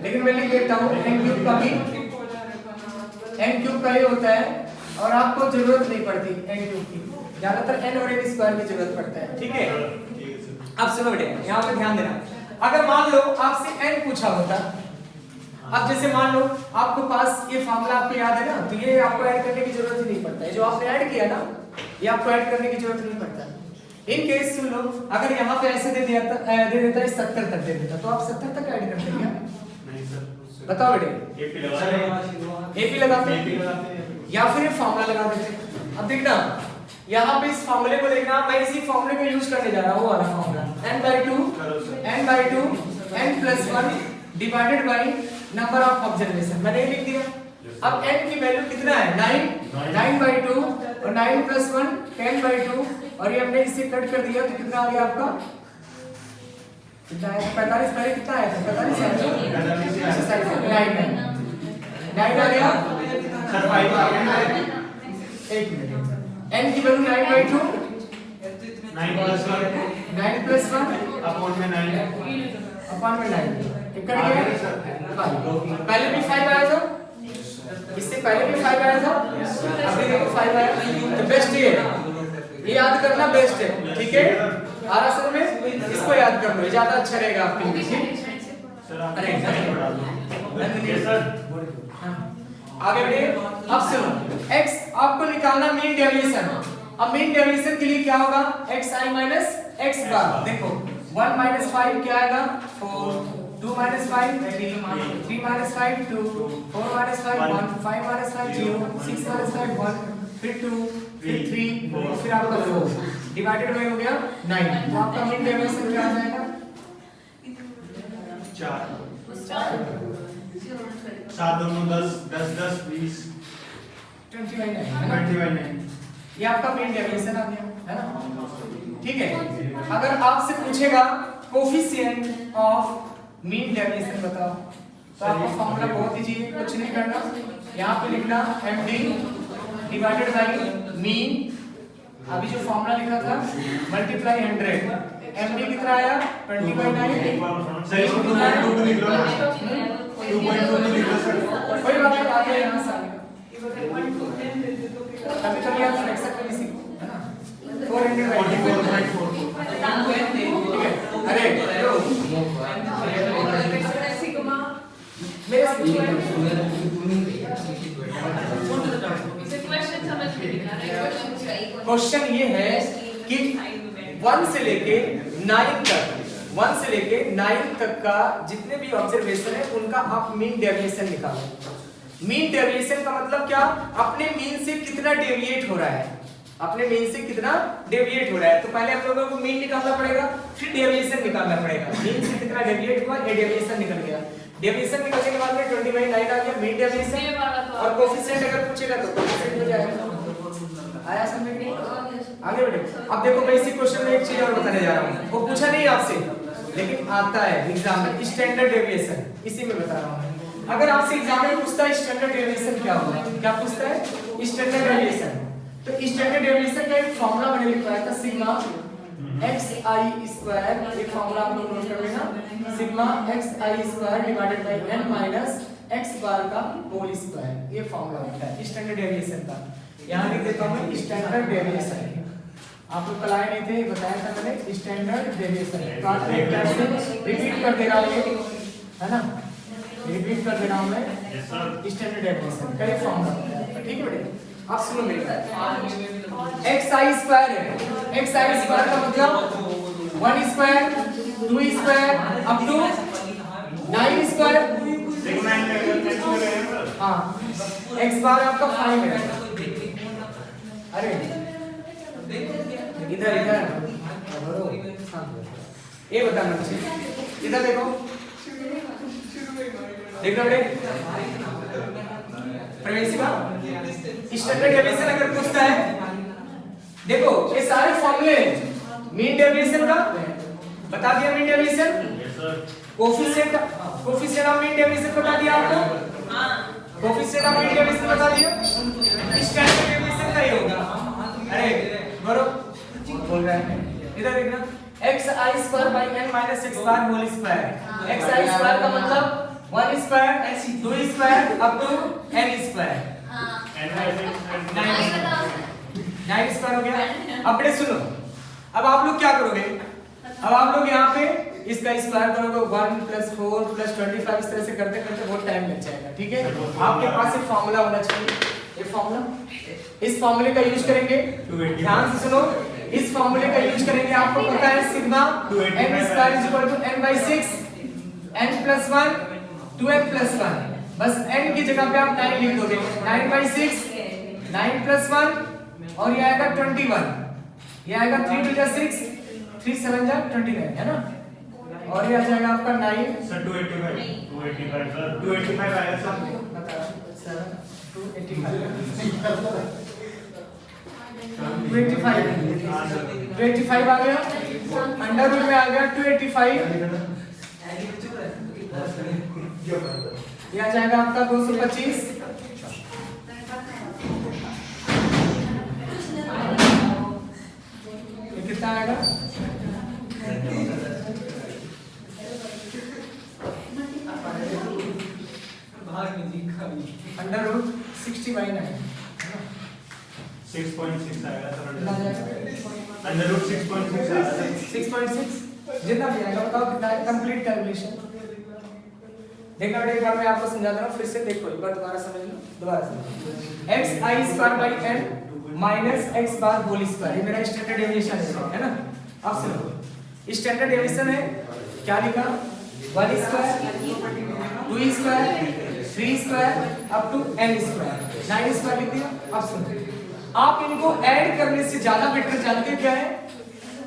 लेकिन मैं लिख देता हूं n³ का भी n³ का ही होता है और आपको जरूरत नहीं पड़ती n³ की ज्यादातर n और n² की जरूरत पड़ता है ठीक है अब सुनो बेटे यहां पे ध्यान देना अगर मान लो आपसे n पूछा होता अब जैसे मान लो आपको पास ये फार्मूला आपको याद है ना तो ये आपको ऐड करने की जरूरत ही नहीं पड़ता है जो आपने ऐड किया ना ये आपको ऐड करने की जरूरत नहीं पड़ता इन केस सुन लो अगर यहाँ पे ऐसे दे देता है 70 तक दे देता तो आप 70 तक ऐड करते क्या नहीं सर बताओ बेटे एपी लगाते या फिर ये फार्मूला लगा देते अब देखना यहाँ पे इस फार्मूले को देखना मैं इसी फार्मूले को यूज करने जा रहा हूँ वो वाला formula n/2 n+1 divided by number of observation मैंने लिख दिया अब n की वैल्यू कितना है 9/2 और 9 + 1 10/2 और ये हमने इससे कट कर दिया तो कितना आ गया आपका कितना है 45 पहले कितना आया था 45 आया था 9 आ गया सर 5 आ गया एक मिनट n की वैल्यू 9/2 9 + 1 अपॉन में 9 अपॉन में 9 एक कट गया पहले भी 5 आया था इससे पहले भी 5 आया था अभी देखो 5 आया तो बेस्ट ये याद करना बेस्ट है ठीक है आरा सर में इसको याद कर लो ज्यादा अच्छा रहेगा आपके लिए ठीक सर आप अरे सर आगे बढ़िए अब सुनो x आपको निकालना मीन डेविएशन। अब मीन डेविएशन के लिए क्या होगा, xi माइनस x बार। देखो 1 माइनस 5 क्या आएगा 4, 2 minus 5 3, 3 minus 5 2, 4 minus 5 1, 5 minus 5 0, 6 minus 5 1, फिर 2, फिर 3, फिर आपका 4 डिवाइडेड में हो गया 9। तो आपका मीन डेविएशन क्या आ जाएगा 4 दोनों 10 10 10 20 21 ये आपका मीन डेविएशन आ गया है ना। ठीक है, अगर आपसे पूछेगा कोफिशिएंट ऑफ मीन डेविएशन बताओ, तो आपको फॉर्मूला बहुत इजी है, कुछ नहीं करना, यहाँ पे लिखना md डिवाइडेड बाय मीन। अभी जो फॉर्मूला लिखा था मल्टीप्लाई 100, md कितना आया 20/9। सही 2.2 लिख लो, 2.2 लिख लो सर। कोई बात नहीं, आ गया यहाँ से कभी कभी आप फ्लेक्सर कर इसी को है ना 444 ठीक है। अरे मेरे क्वेश्चन ये है कि 1 से लेके 9 तक का जितने भी ऑब्जर्वेशन है उनका आप मीन डेविएशन निकालो। मीन डेविएशन का मतलब क्या, अपने मीन से कितना डेविएट हो रहा है, अपने मीन से कितना डेविएट हो रहा है। तो पहले हम लोगों को मीन निकालना पड़ेगा, फिर डेविएशन निकालना पड़ेगा। मीन से कितना डेविएट हुआ, ये डेविएशन निकल गया। डेविएशन निकलने के बाद में 20/9 आ गया मीन डेविएशन, और कोफिशिएंट अगर पूछेगा तो कोफिशिएंट हो जाएगा। आया समझ में नहीं, आगे बढ़े। अब देखो मैं इसी क्वेश्चन में एक चीज और बताने जा रहा हूं, वो पूछा नहीं आपसे लेकिन आता है एग्जाम में, स्टैंडर्ड डेविएशन, इसी में बता रहा हूं। अगर आपसे एग्जाम में पूछता है स्टैंडर्ड डेविएशन क्या होगा, क्या पूछता है स्टैंडर्ड डेविएशन, तो स्टैंडर्ड डेविएशन का एक फार्मूला मैंने लिखवाया था सिग्मा xi स्क्वायर। एक फार्मूला आप लोग नोट कर लेना, sigma xi square divided by n minus x bar का होल स्क्वायर। ये फार्मूला होता है स्टैंडर्ड डेविएशन का। यहां लिख देता हूं स्टैंडर्ड डेविएशन। आप लोग कल आए नहीं थे, बताया था मैंने स्टैंडर्ड डेविएशन। तो आज मैं एक बार से रिपीट कर दे रहा हूं, है ना, रिपीट कर दे रहा हूं मैं। स्टैंडर्ड डेविएशन का एक फार्मूला होता है, ठीक है बेटे। आप सुनो मेरी बात, xi स्क्वायर है, xi स्क्वायर का मतलब 1 square 2 square up to 9 square. हां x बार आपका 5 है। अरे इधर ये बताना मुझे, इधर देखो, देखो बेटे प्रवेशिका स्टैंडर्ड डेविएशन अगर पूछता है, देखो ये सारे फॉर्मूले मीन डेविएशन का बता दिया, mean deviation coefficient of mean deviation बता दिया आपको, कोफिशिएंट ऑफ मीन डेविएशन बता दिया, स्टैंडर्ड डेविएशन का ही होगा। अरे गौरव बोल रहा है, इधर देखना xi square by n minus x bar whole square. xi square का मतलब 1 square 2 square up to n square, 9 square हो गया। अब बेटे सुनो, अब आप लोग क्या करोगे, अब आप लोग यहाँ पे इसका स्क्वायर करोगे 1 + 4 + 25, इस तरह से करते करते बहुत टाइम लग जाएगा। ठीक है, आपके पास एक फार्मूला होना चाहिए, ये फार्मूला, इस फार्मूले का यूज करेंगे, ध्यान से सुनो, इस फार्मूले का यूज करेंगे। आपको पता है sigma n² = n/6 n + 1 2n + 1, बस n की जगह पे आप 9 लिख दोगे, 9/6 9 + 1 और ये आएगा 21, ये आएगा 3 × 6 3 7 29 है ना, और ये आ जाएगा आपका 9 सर 285 सर 285 आएगा सर, बता 7 285 आ गया, अंडर रूट में आ गया 285, ये आ जाएगा आपका 225, ये कितना आएगा, अंडर रूट 60/9 6.6 आएगा सर, अंडर रूट 6.6 आएगा, 6.6 जितना भी आएगा बताओ कितना है, कंप्लीट कैलकुलेशन देखना बेटा एक बार मैं आपको समझाता हूँ फिर से देखो एक बार दोबारा समझ लो दोबारा समझो x I square by n minus x bar whole square ये मेरा स्टैंडर्ड डेविएशन है ना। अब सुनो स्टैंडर्ड डेविएशन है क्या लिखा 1 square 2 square 3 square up to n square 9 square लिख दिया। अब सुनो आप इनको ऐड करने से ज्यादा बेटर जानते क्या है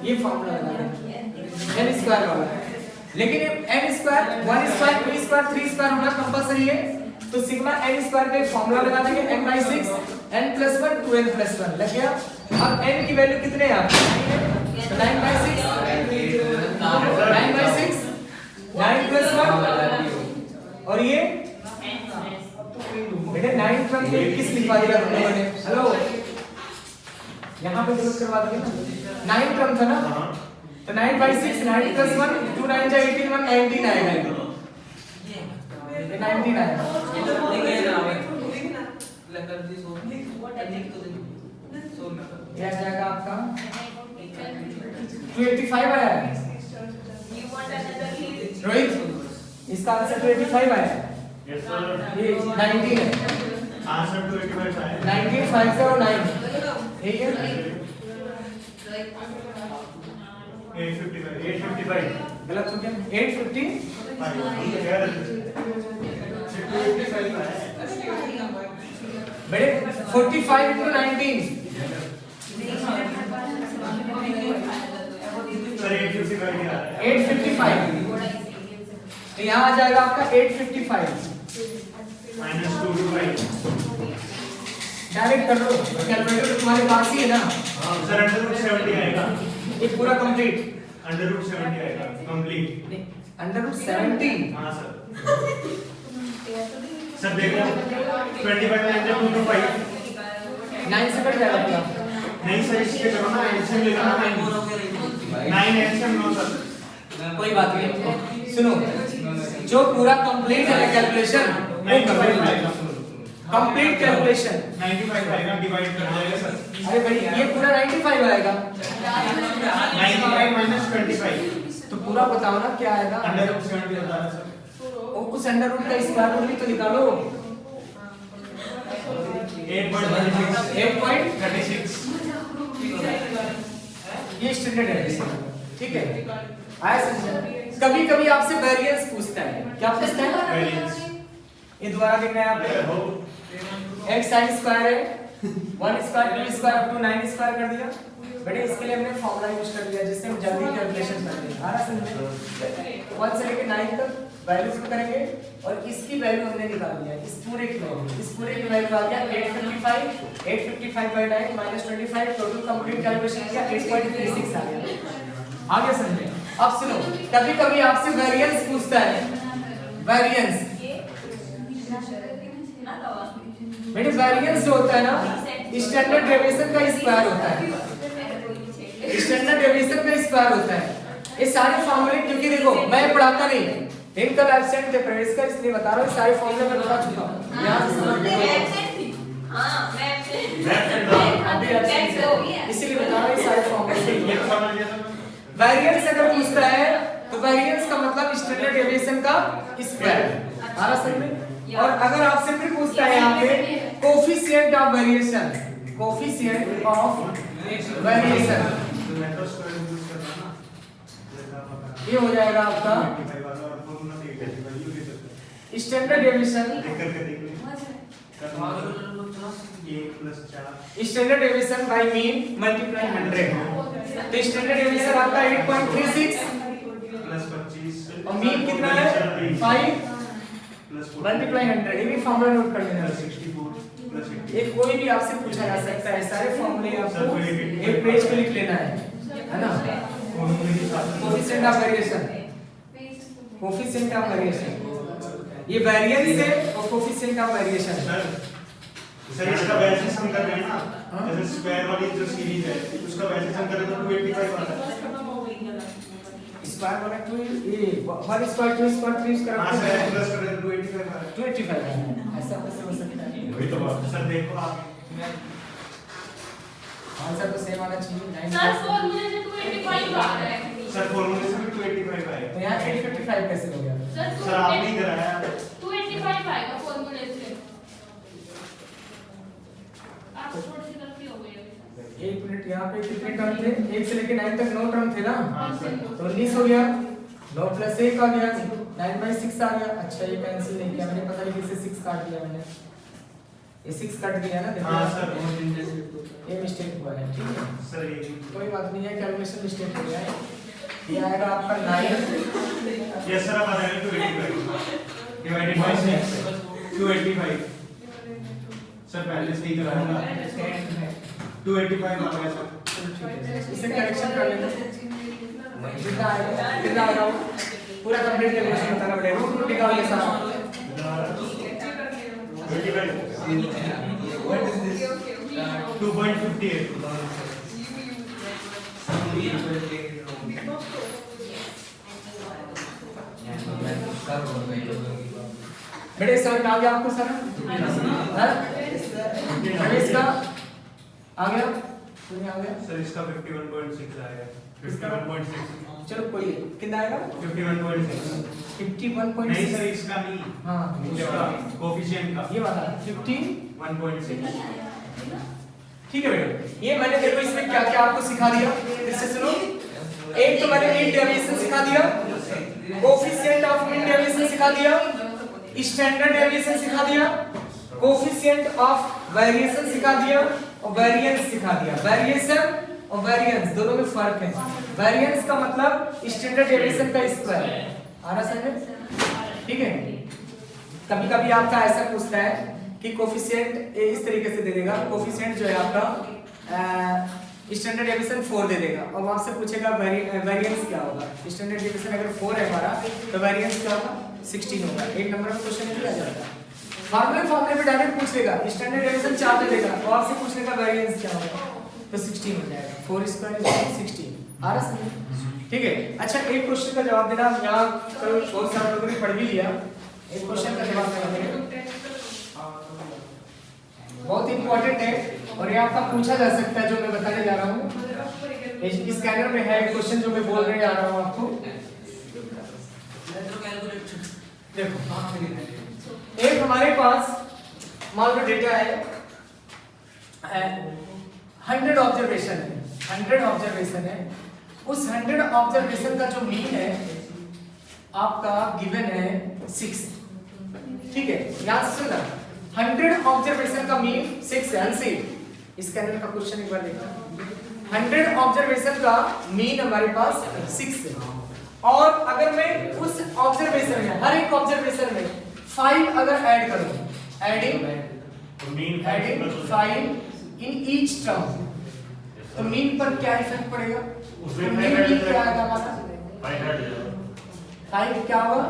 ये फॉर्मूला लगाना n स्क्वायर वाला लेकिन n square 1 square 2 square 3 square होना कंपलसरी है तो सिग्मा n स्क्वायर का एक फार्मूला लगा देंगे n by 6 n plus 1 2n plus 1 लग गया। अब n की वैल्यू कितने हैं तो 9 by 6 9 by 6 9 plus 1 और ये बेटे 9 क्रम के 21 लिखवा दिया तुम लोगों ने। हेलो यहां पे गलत करवा दोगे ना 9 क्रम था ना तो 9 by 6 9 plus 1 2 9 जा 18 1 19 आएगा ये 19 आएगा ये आ जाएगा आपका 285 आया है रोहित इसका आंसर 285 आया है यस सर ये 19 है आंसर 285 है 19 509 ठीक है 855 गलत हो गया 850 बेटे 45 into 19 सर 855 क्या है 855 तो यहाँ आ जाएगा आपका 855 -225 डायरेक्ट कर लो कैलकुलेटर तो तुम्हारे पास ही है ना। सर √70 आएगा ये पूरा कंप्लीट √70 आएगा कंप्लीट √70 हां सर सर देखो 25 में 225 9 से कट जाएगा पूरा नहीं सर इसके करो ना एलसीएम लेना 9 एलसीएम नो सर कोई बात नहीं सुनो जो पूरा कंप्लीट है कैलकुलेशन कंप्लीट कैलकुलेशन 95 आएगा डिवाइड कर देगा सर अरे भाई ये पूरा 95 आएगा 95 -25 तो पूरा बताओ ना क्या आएगा √70 बता रहा सर उस अंडर रूट का स्क्वायर रूट भी तो निकालो 8.36 ये स्टैंडर्ड है ठीक है आया समझ। कभी कभी आपसे वेरिएंस पूछता है क्या पूछता है वेरिएंस ये दोबारा देखना है आपको x sin स्क्वायर है 1 square 2 square up to 9 square कर दिया बेटे इसके लिए हमने फार्मूला यूज कर दिया जिससे हम जल्दी कैलकुलेशन कर दें। आ रहा समझ 1 से लेके 9 तक वैल्यूज को करेंगे और इसकी वैल्यू हमने निकाल दिया इस पूरे की वैल्यू आ गया 855 by 9 -25 टोटल कंप्लीट कैलकुलेशन किया 8.36 आ गया। आगे समझे। अब सुनो कभी कभी आपसे वेरिएंस पूछता है वेरिएंस बेटे वेरिएंस जो होता है ना स्टैंडर्ड डेविएशन का स्क्वायर होता है स्टैंडर्ड डेविएशन का स्क्वायर होता है। ये सारे फॉर्मूले क्योंकि देखो मैं पढ़ाता नहीं इनका एब्सेंट थे प्रवेश का इसलिए बता रहा हूं सारे फॉर्मूले मैं बता चुका हूं यहां से समझ इसीलिए बता रहा हूं सारे फॉर्मूले। वेरिएंस अगर पूछता है तो वेरिएंस का मतलब स्टैंडर्ड डेविएशन का स्क्वायर आ रहा समझ में। और अगर आपसे फिर पूछता है यहाँ पे कोफिशिएंट ऑफ वेरिएशन ये हो जाएगा आपका standard deviation standard deviation by mean multiply 100 तो स्टैंडर्ड डेविएशन आपका 8.36 और मीन कितना है 5 मल्टीप्लाई 100 ये भी फार्मूला नोट कर लेना 64 एक कोई भी आपसे पूछा जा सकता है सारे फार्मूले आपको एक पेज पे लिख लेना है ना। कोफिशिएंट ऑफ वेरिएशन ये वेरिएंस है और कोफिशिएंट ऑफ वेरिएशन सर इसका वैल्यूज हम कर रहे हैं ना जैसे स्क्वायर वाली जो सीरीज है उसका वैल्यूज हम कर रहे हैं तो 285 आ रहा है स्क्वायर वाला 2 ये 1 स्क्वायर 2 स्क्वायर 3 स्क्वायर हां सर प्लस कर रहे हैं 285 आ रहा है 285 ऐसा कैसे हो सकता है वही तो बात सर देखो आप आंसर तो सेम आना चाहिए 9 सर फॉर्मूले से 285 आ रहा है सर फॉर्मूले से भी 285 आएगा। तो यहाँ 855 कैसे हो गया? सर आपने ही कराया। 285 आएगा फॉर्मूले से। आप थोड़ी सी गलती हो गई अभी। एक मिनट, यहाँ पे कितने टर्म थे? 1 से लेके 9 तक 9 टर्म थे ना? हाँ सर। तो 19 हो गया, 9 + 1 आ गया, 9/6 आ गया। अच्छा ये कैंसिल नहीं किया मैंने, पता नहीं किससे 6 काट दिया मैंने। ये 6 कट गया ना, देखो। हाँ सर। ये मिस्टेक हुआ है, ठीक है? सर ये कोई बात नहीं है, कैलकुलेशन मिस्टेक हो गया है। ये आएगा आपका 9। यस सर, अब आ जाएगा 285 डिवाइडेड बाय 6 285। सर पहले से ही कराया था। 285 आ गया सर। इसे करेक्शन कर लेना। जितना आएगा पूरा कंप्लीट कैलकुलेशन बताना पड़ेगा। रूट निकाल ले सारा। 2.58। बेटे समझ में आ गया आपको सारा? हाँ? इसका आ गया? तुम्हें आ गया? सर इसका 51.6 आएगा। 51.6। चलो कोई कितना आएगा? 51.6। 51.6 नहीं सर इसका नहीं। हाँ इसका कोफिशिएंट का ये वाला 51.6। 1.6। ठीक है बेटे, ये मैंने देखो इसमें क्या क्या आपको सिखा दिया, इससे सुनो। एक तो मैंने मीन डेविएशन सिखा दिया, कोफिशिएंट ऑफ मीन डेविएशन सिखा दिया, स्टैंडर्ड डेविएशन सिखा दिया, कोफिशिएंट ऑफ वेरिएशन सिखा दिया और वेरिएंस सिखा दिया। वेरिएशन और वेरिएंस दोनों में फर्क है। वेरिएंस का मतलब स्टैंडर्ड डेविएशन का स्क्वायर। आ रहा समझ? ठीक है। कभी कभी आपका ऐसा पूछता है कि कोफिशिएंट इस तरीके से दे देगा, कोफिशिएंट जो है आपका स्टैंडर्ड डेविएशन 4 दे देगा और आपसे पूछेगा वेरिएंस क्या होगा। स्टैंडर्ड डेविएशन अगर 4 है हमारा तो वेरिएंस क्या होगा? 16 होगा। एक नंबर का क्वेश्चन भी आ जाता है। फार्मूले पे डायरेक्ट पूछ लेगा, स्टैंडर्ड डेविएशन 4 दे देगा और आपसे पूछ लेगा वेरिएंस क्या होगा, तो 16 हो जाएगा। 4² = 16। आ रहा समझ? ठीक है। अच्छा एक क्वेश्चन का जवाब देना। यहाँ बहुत सारे लोगों ने पढ़ भी लिया। एक क्वेश्चन का जवाब देना बहुत इंपॉर्टेंट है और ये आपका पूछा जा सकता है, जो मैं बताने जा रहा हूँ। इस स्कैनर में है क्वेश्चन जो मैं बोलने जा रहा हूँ आपको। देखो एक हमारे पास मान लो डेटा है 100 ऑब्जर्वेशन है, 100 ऑब्जर्वेशन है। उस 100 ऑब्जर्वेशन का जो मीन है आपका गिवन है 6। ठीक है, यहां से सुनना। 100 ऑब्जर्वेशन का मीन 6 है। आंसर स्कैनर का क्वेश्चन एक बार देखना। 100 ऑब्जर्वेशन का मीन हमारे पास 6 है और अगर मैं उस ऑब्जर्वेशन में हर एक ऑब्जर्वेशन में 5 अगर ऐड करूं, एडिंग 5 इन ईच टर्म, तो मीन पर क्या इफेक्ट पड़ेगा? उसमें मीन क्या आएगा हमारा? 5 क्या होगा?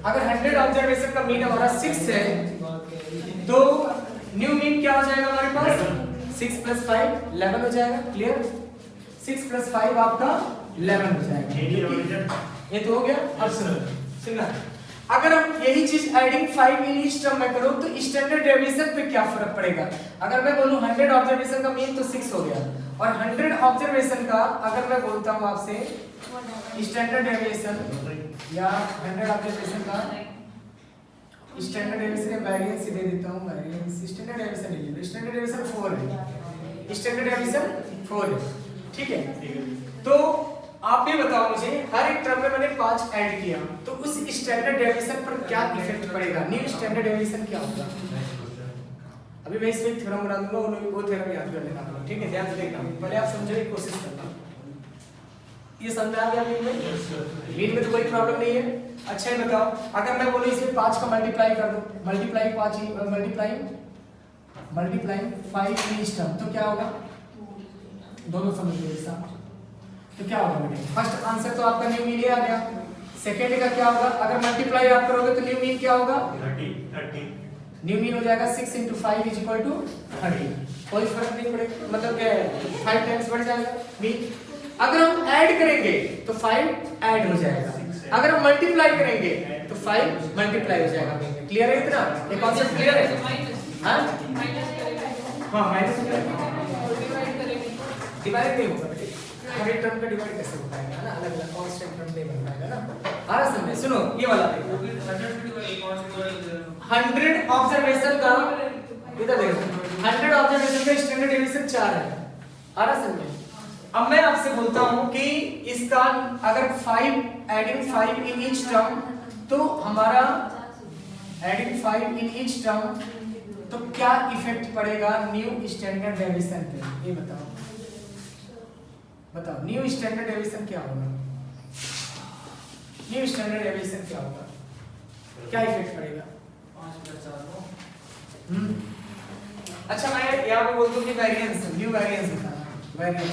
अगर 100 ऑब्जर्वेशन का मीन हमारा 6 है तो न्यू मीन क्या हो जाएगा हमारे पास? 6 + 5 11 हो जाएगा। क्लियर? 6 + 5 आपका 11 हो जाएगा। ये तो हो गया। अब सुनना, अगर हम यही चीज एडिंग 5 इन ईच टर्म में करूं तो स्टैंडर्ड डेविएशन पे क्या फर्क पड़ेगा? अगर मैं बोलूं 100 ऑब्जर्वेशन का मीन तो 6 हो गया और 100 ऑब्जर्वेशन का अगर मैं बोलता हूं आपसे स्टैंडर्ड डेविएशन या 100 ऑब्जर्वेशन का स्टैंडर्ड डेविएशन या वेरिएंस दे देता हूं। वेरिएंस स्टैंडर्ड डेविएशन नहीं है, स्टैंडर्ड डेविएशन 4 है। स्टैंडर्ड डेविएशन 4 है। ठीक है, तो आप भी बताओ मुझे, हर एक टर्म में मैंने 5 ऐड किया तो उस स्टैंडर्ड डेविएशन पर क्या इफेक्ट पड़ेगा? न्यू स्टैंडर्ड डेविएशन क्या होगा? अभी मैं इसमें थ्योरम बना दूंगा, वो थ्योरम याद कर लेना। ठीक है, ध्यान से देखना, पहले आप समझने की कोशिश करना। ये समझ आ गया? मीन में तो कोई प्रॉब्लम नहीं है। अच्छा ये बताओ, अगर मैं बोलूं इसमें 5 का मल्टीप्लाई कर दो, मल्टीप्लाइंग 5 इन ईच टर्म, तो क्या होगा? दोनों समझ लो एक साथ। तो क्या होगा बेटे? फर्स्ट आंसर तो आपका न्यू मीन आ गया। सेकंड का क्या होगा? अगर मल्टीप्लाई आप करोगे तो न्यू मीन क्या होगा? 30। न्यू मीन हो जाएगा 6 × 5 = 30। कोई फर्क नहीं पड़ेगा, मतलब क्या है 5 टाइम्स बढ़ जाएगा मीन। अगर हम ऐड करेंगे तो 5 ऐड हो जाएगा, अगर हम मल्टीप्लाई करेंगे तो 5 मल्टीप्लाई हो जाएगा मीन। क्लियर है? इतना ये कांसेप्ट क्लियर है? हां हां, माइनस डिवाइड नहीं होगा बेटे। हर एक टर्म का डिवाइड कैसे हो पाएगा ना, अलग अलग कांस्टेंट टर्म नहीं बन पाएगा ना। आ रहा समझ? सुनो ये वाला देखो, 100 ऑब्जर्वेशन का, इधर देखो 100 ऑब्जर्वेशन का स्टैंडर्ड डेविएशन 4 है। आ रहा समझ? अब मैं आपसे बोलता हूं कि इसका अगर 5 एडिंग 5 इन ईच टर्म, तो हमारा एडिंग 5 इन ईच टर्म तो क्या इफेक्ट पड़ेगा न्यू स्टैंडर्ड डेविएशन पे, ये बताओ। बताओ न्यू स्टैंडर्ड डेविएशन क्या होगा? न्यू स्टैंडर्ड डेविएशन क्या होगा, क्या इफेक्ट पड़ेगा? 5 + 4 अच्छा मैं यहाँ पे बोल दूं कि वेरिएंस, न्यू वेरिएंस बताना, वेरिएंस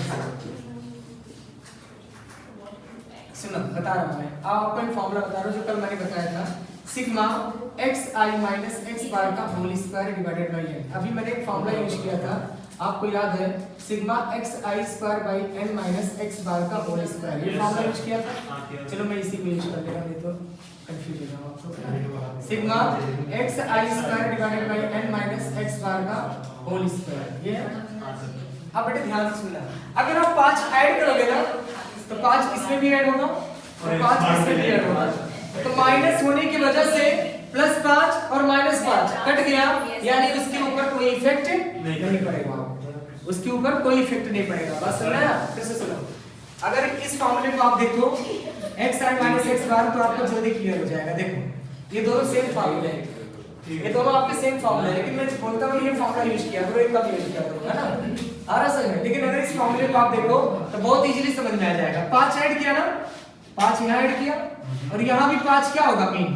सुनो बता रहा हूँ मैं, आपको एक फॉर्मूला बता रहा हूँ जो कल मैंने बताया था, sigma xi minus x bar का whole square divided by n। अभी मैंने एक फॉर्मूला यूज किया था, आपको याद है, sigma xi square by n minus x bar का होल स्क्वायर, ये फॉर्मूला यूज किया था। चलो मैं इसी को यूज कर ले रहा हूं, नहीं तो कंफ्यूज हो जाऊंगा आपको। Sigma xi square divided by n minus x bar का होल स्क्वायर, ये अब बेटे ध्यान से सुनना, अगर आप 5 ऐड करोगे ना तो 5 इसमें भी ऐड होगा और 5 इसमें भी ऐड होगा, तो माइनस होने की वजह से +5 और -5 कट गया, यानी उसके ऊपर कोई इफेक्ट नहीं पड़ेगा, उसके ऊपर कोई इफेक्ट नहीं पड़ेगा। बस सुन रहे हैं? फिर से सुनो, अगर इस फॉर्मूले को आप देखो xi माइनस x बार, तो आपको जल्दी क्लियर हो जाएगा। देखो ये दोनों सेम फॉर्मूले हैं, ये दोनों आपके सेम फॉर्मूले हैं, लेकिन मैं बोलता हूँ ये फॉर्मूला यूज किया करो, एक का यूज किया करो, है ना? आ रहा समझ में? लेकिन अगर इस फॉर्मूले को आप देखो तो बहुत इजीली समझ में आ जाएगा। 5 ऐड किया ना, 5 यहाँ ऐड किया और यहाँ भी 5 क्या होगा, मीन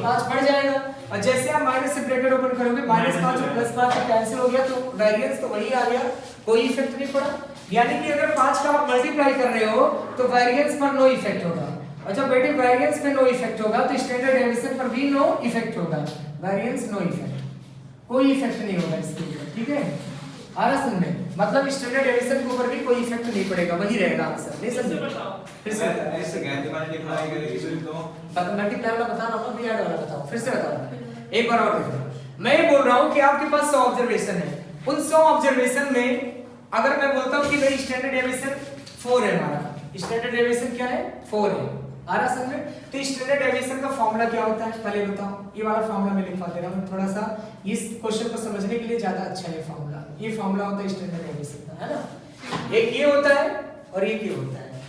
5 बढ़ जाएगा, और जैसे आप माइनस से ब्रैकेट ओपन करोगे -5 और +5 कैंसिल हो गया, तो वेरिएंस तो वही आ गया, कोई इफेक्ट नहीं पड़ा। यानी कि अगर 5 का आप मल्टीप्लाई कर रहे हो तो वेरिएंस पर नो इफेक्ट होगा, और जब बेटे वेरिएंस पे नो इफेक्ट होगा तो स्टैंडर्ड डेविएशन पर भी नो इफेक्ट होगा, वेरिएंस नो इफेक्ट, कोई इफेक्ट नहीं होगा इसके ऊपर, ठीक है? आ रहा समझ में? मतलब स्टैंडर्ड डेविएशन के ऊपर भी कोई इफेक्ट नहीं पड़ेगा, वही रहेगा आंसर। नहीं समझे? फिर से ऐसे गैप मल्टीप्लाई करेंगे तो मल्टीप्लाई वाला बता रहा हूं, ऐड वाला बताओ, फिर से बता रहा हूं एक बार और देखो। मैं ये बोल रहा हूं कि आपके पास 100 ऑब्जर्वेशन है, उन 100 ऑब्जर्वेशन में अगर मैं बोलता हूं कि भाई स्टैंडर्ड डेविएशन 4 है, हमारा स्टैंडर्ड डेविएशन क्या है, 4 है। आ रहा समझ में? तो स्टैंडर्ड डेविएशन का फॉर्मूला क्या होता है पहले बताओ, ये वाला फॉर्मूला मैं लिखवा दे रहा हूं, थोड़ा सा इस क्वेश्चन को समझने के लिए ज्यादा अच्छा है फॉर्मूला। ये फॉर्मूला होता है स्टैंडर्ड डेविएशन का, है ना? एक ये होता है और एक ये होता है,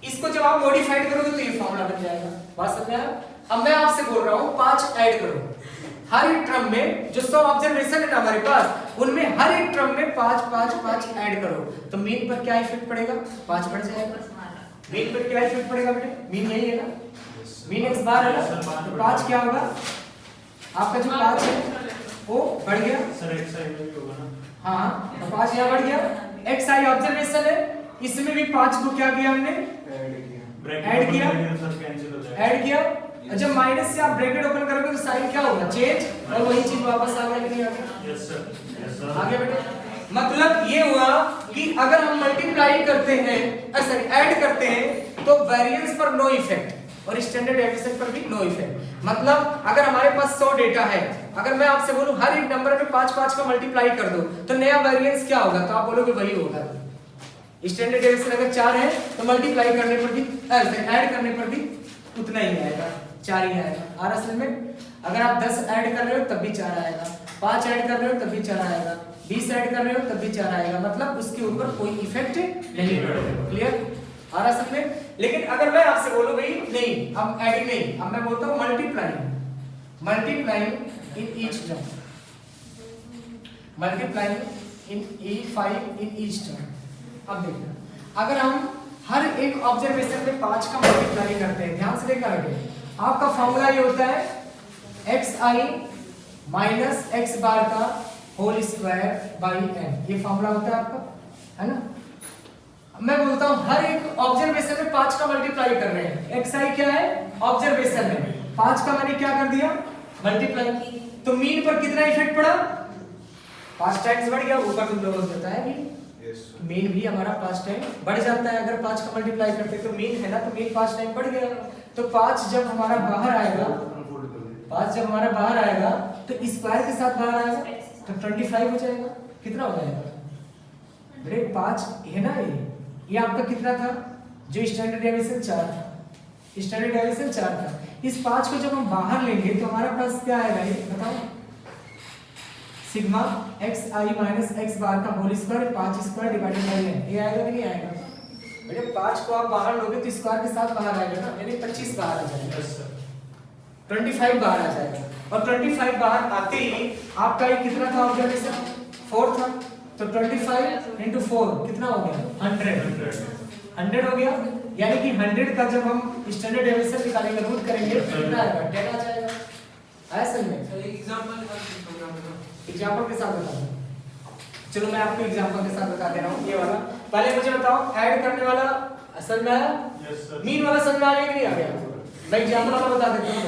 इसको जब आप मॉडिफाइड करोगे तो ये फॉर्मूला बन जाएगा। बात समझ में आया? अब मैं आपसे बोल रहा हूं 5 ऐड करो, हर एक टर्म में जो 100 ऑब्जर्वेशन है ना हमारे पास, उनमें हर एक टर्म में 5 5 5 ऐड करो, तो मीन पर क्या इफेक्ट पड़ेगा, 5 बढ़ जाएगा। मीन पर क्या इफेक्ट पड़ेगा बेटे, मीन यही है ना, मीन x बार है ना, तो 5 क्या होगा आपका, जो 5 है वो बढ़ गया सर xi में भी होगा ना, हाँ तो 5 यहाँ बढ़ गया, xi ऑब्जर्वेशन है, इसमें भी 5 को क्या किया हमने, ऐड किया, कैंसिल हो जाएगा, ऐड किया, और जब माइनस से आप ब्रैकेट ओपन करोगे तो साइन क्या होगा, चेंज, और वही चीज वापस आ गया कि नहीं आ गया? यस सर आगे बेटे, मतलब ये हुआ कि अगर हम मल्टीप्लाई करते हैं, सॉरी ऐड करते हैं, तो वेरिएंस पर नो इफेक्ट और स्टैंडर्ड डेविएशन पर भी नो इफेक्ट। मतलब अगर हमारे पास 100 डेटा है, अगर मैं आपसे बोलूं हर एक नंबर में 5 5 का मल्टीप्लाई कर दो, तो नया वेरिएंस क्या होगा, तो आप बोलोगे वही होगा। स्टैंडर्ड डेविएशन अगर 4 है तो मल्टीप्लाई करने पर भी, ऐड करने पर भी उतना ही आएगा, 4 ही आएगा। आ रहा समझ में? अगर आप 10 ऐड कर रहे हो तब भी 4 आएगा, 5 ऐड कर रहे हो तब भी 4 आएगा, 20 ऐड कर रहे हो तब भी 4 आएगा, मतलब उसके ऊपर कोई इफेक्ट नहीं पड़ेगा। क्लियर? आ रहा समझ में? लेकिन अगर मैं आपसे बोलूं भाई नहीं, हम ऐडिंग नहीं, अब मैं बोलता हूं multiplying, multiplying in each term, multiplying in E5 in each term. अब देखना, अगर हम हर एक ऑब्जर्वेशन में 5 का मल्टीप्लाई करते हैं, ध्यान से देखना बेटे, आपका फॉर्मूला ये होता है xi माइनस x बार का होल स्क्वायर बाई n, ये फॉर्मूला होता है आपका, है ना? मैं बोलता हूं हर एक ऑब्जर्वेशन में 5 का मल्टीप्लाई कर रहे हैं, xi क्या है, ऑब्जर्वेशन में 5 का मैंने क्या कर दिया, मल्टीप्लाई, तो मीन पर कितना इफेक्ट पड़ा, 5 टाइम्स बढ़ गया, ऊपर तुम लोगों को पता है भी मीन भी हमारा 5 टाइम बढ़ जाता है, अगर 5 का मल्टीप्लाई करते तो मीन है ना, तो मीन 5 टाइम बढ़ गया, तो 5 जब हमारा बाहर आएगा, 5 जब हमारा बाहर आएगा तो स्क्वायर के साथ बाहर आएगा तो 25 हो जाएगा। कितना हो जाएगा बेटे, 5 है ना, ये आपका कितना था, जो स्टैंडर्ड डेविएशन 4 था, स्टैंडर्ड डेविएशन 4 था। इस 5 को जब हम बाहर लेंगे तो हमारे पास क्या आएगा, ये बताओ, sigma x i minus x bar का whole square 5 square divided by n, ये आएगा कि नहीं आएगा? बेटे 5 को आप बाहर लोगे तो स्क्वायर के साथ बाहर आएगा ना, यानी 25 बाहर आ जाएगा, यस सर 25 बाहर आ जाएगा। और 25 बाहर आते ही आपका ये कितना था ऑब्जर्वेशन, 4 था, तो 25 into 4 कितना हो गया, 100 हो गया। यानी कि 100 का जब हम स्टैंडर्ड डेविएशन निकालेंगे, रूट करेंगे तो कितना आएगा, 10 आ जाएगा। आया समझ में? एग्जांपल के साथ बता दो। चलो मैं आपको एग्जांपल के साथ बता दे रहा हूँ। ये वाला पहले मुझे बताओ, ऐड करने वाला असल में आया, यस सर मीन वाला समझ में आ गया कि नहीं आ गया? मैं एग्जांपल वाला बता देता हूँ।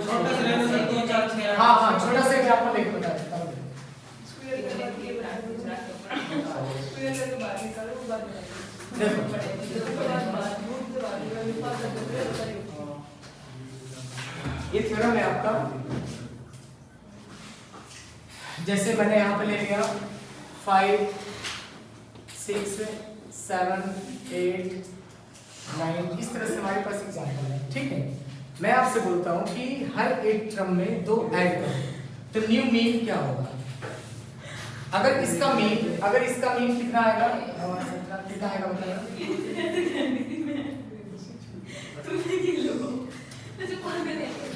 छोटा सा लेना सर 2 4 6 हाँ हाँ, छोटा सा एग्जांपल लेके बता देता हूँ। ये थ्योरम है आपका, जैसे मैंने यहाँ पे ले लिया 5 6 7 8 9, इस तरह से हमारे पास एग्जाम्पल है, ठीक है। मैं आपसे बोलता हूँ कि हर एक टर्म में 2 ऐड करो, तो न्यू मीन क्या होगा? अगर इसका मीन कितना आएगा, कितना आएगा बताइए?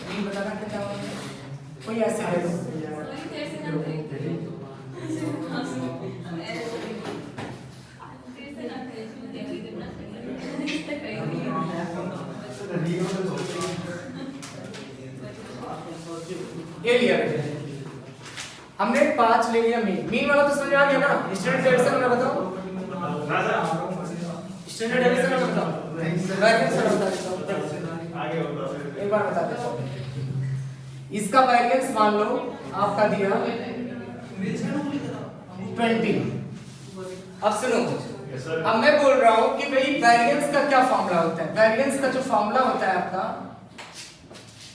मीन बताना कितना होगा, कोई ऐसे है ये लिया बेटे, हमने 5 ले लिया। मीन वाला तो समझ आ गया ना, स्टैंडर्ड डेविएशन में बताओ, स्टैंडर्ड डेविएशन में बताओ, वेरिएंस में बता देता हूं, आगे होगा एक बार बता देता हूं। इसका वेरिएंस मान लो आपका दिया 20। अब सुनो, यस सर अब मैं बोल रहा हूं कि भाई वेरिएंस का क्या फॉर्मूला होता है। वेरिएंस का जो फॉर्मूला होता है आपका,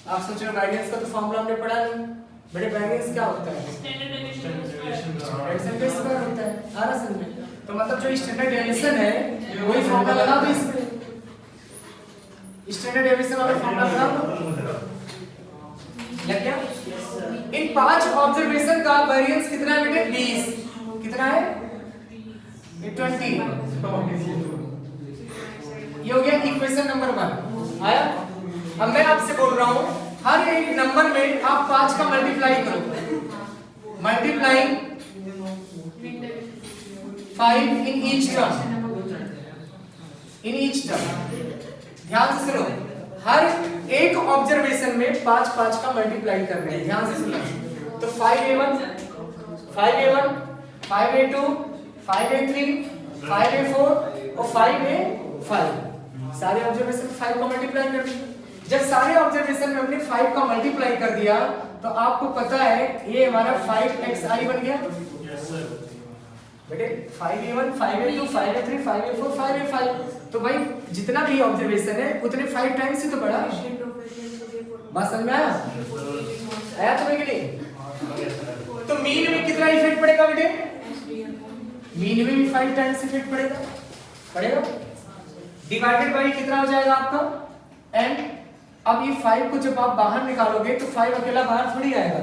आप सोच रहे हो वेरिएंस का तो फॉर्मूला हमने पढ़ा नहीं बेटे। वेरिएंस क्या होता है, स्टैंडर्ड डेविएशन का स्क्वायर होता है, आ रहा समझ में? तो मतलब जो स्टैंडर्ड डेविएशन है वही फॉर्मूला लगा दो इसमें, स्टैंडर्ड डेविएशन वाला फॉर्मूला लगा दो, लग गया? इन 5 ऑब्जर्वेशन का वेरिएंस कितना है बेटे, 20। कितना है, ये 20। ये हो गया इक्वेशन नंबर 1 आया। अब मैं आपसे बोल रहा हूं हर एक नंबर में आप 5 का मल्टीप्लाई करो, multiplying 5 in each term, in each term. ध्यान से सुनो, हर एक ऑब्जर्वेशन में 5 का मल्टीप्लाई कर रहे हैं, ध्यान से सुनो। तो 5a1 5a1 5a2 5a3 5a4 और 5a5, सारे ऑब्जर्वेशन में 5 का मल्टीप्लाई कर दिया। जब सारे ऑब्जर्वेशन में हमने 5 का मल्टीप्लाई कर दिया तो आपको पता है ये हमारा 5xi बन गया। यस सर बेटे 5a1 5a2 5a3 5a4 5a5, तो भाई जितना भी ऑब्जर्वेशन है उतने 5 टाइम्स ही तो बढ़ा। बात समझ में आया? आया तुम्हें कि नहीं? तो मीन में कितना इफेक्ट पड़ेगा बेटे? मीन में भी 5 टाइम्स इफेक्ट पड़ेगा। डिवाइडेड बाय कितना हो जाएगा आपका n। अब ये 5 को जब आप बाहर निकालोगे तो 5 अकेला बाहर थोड़ी आएगा,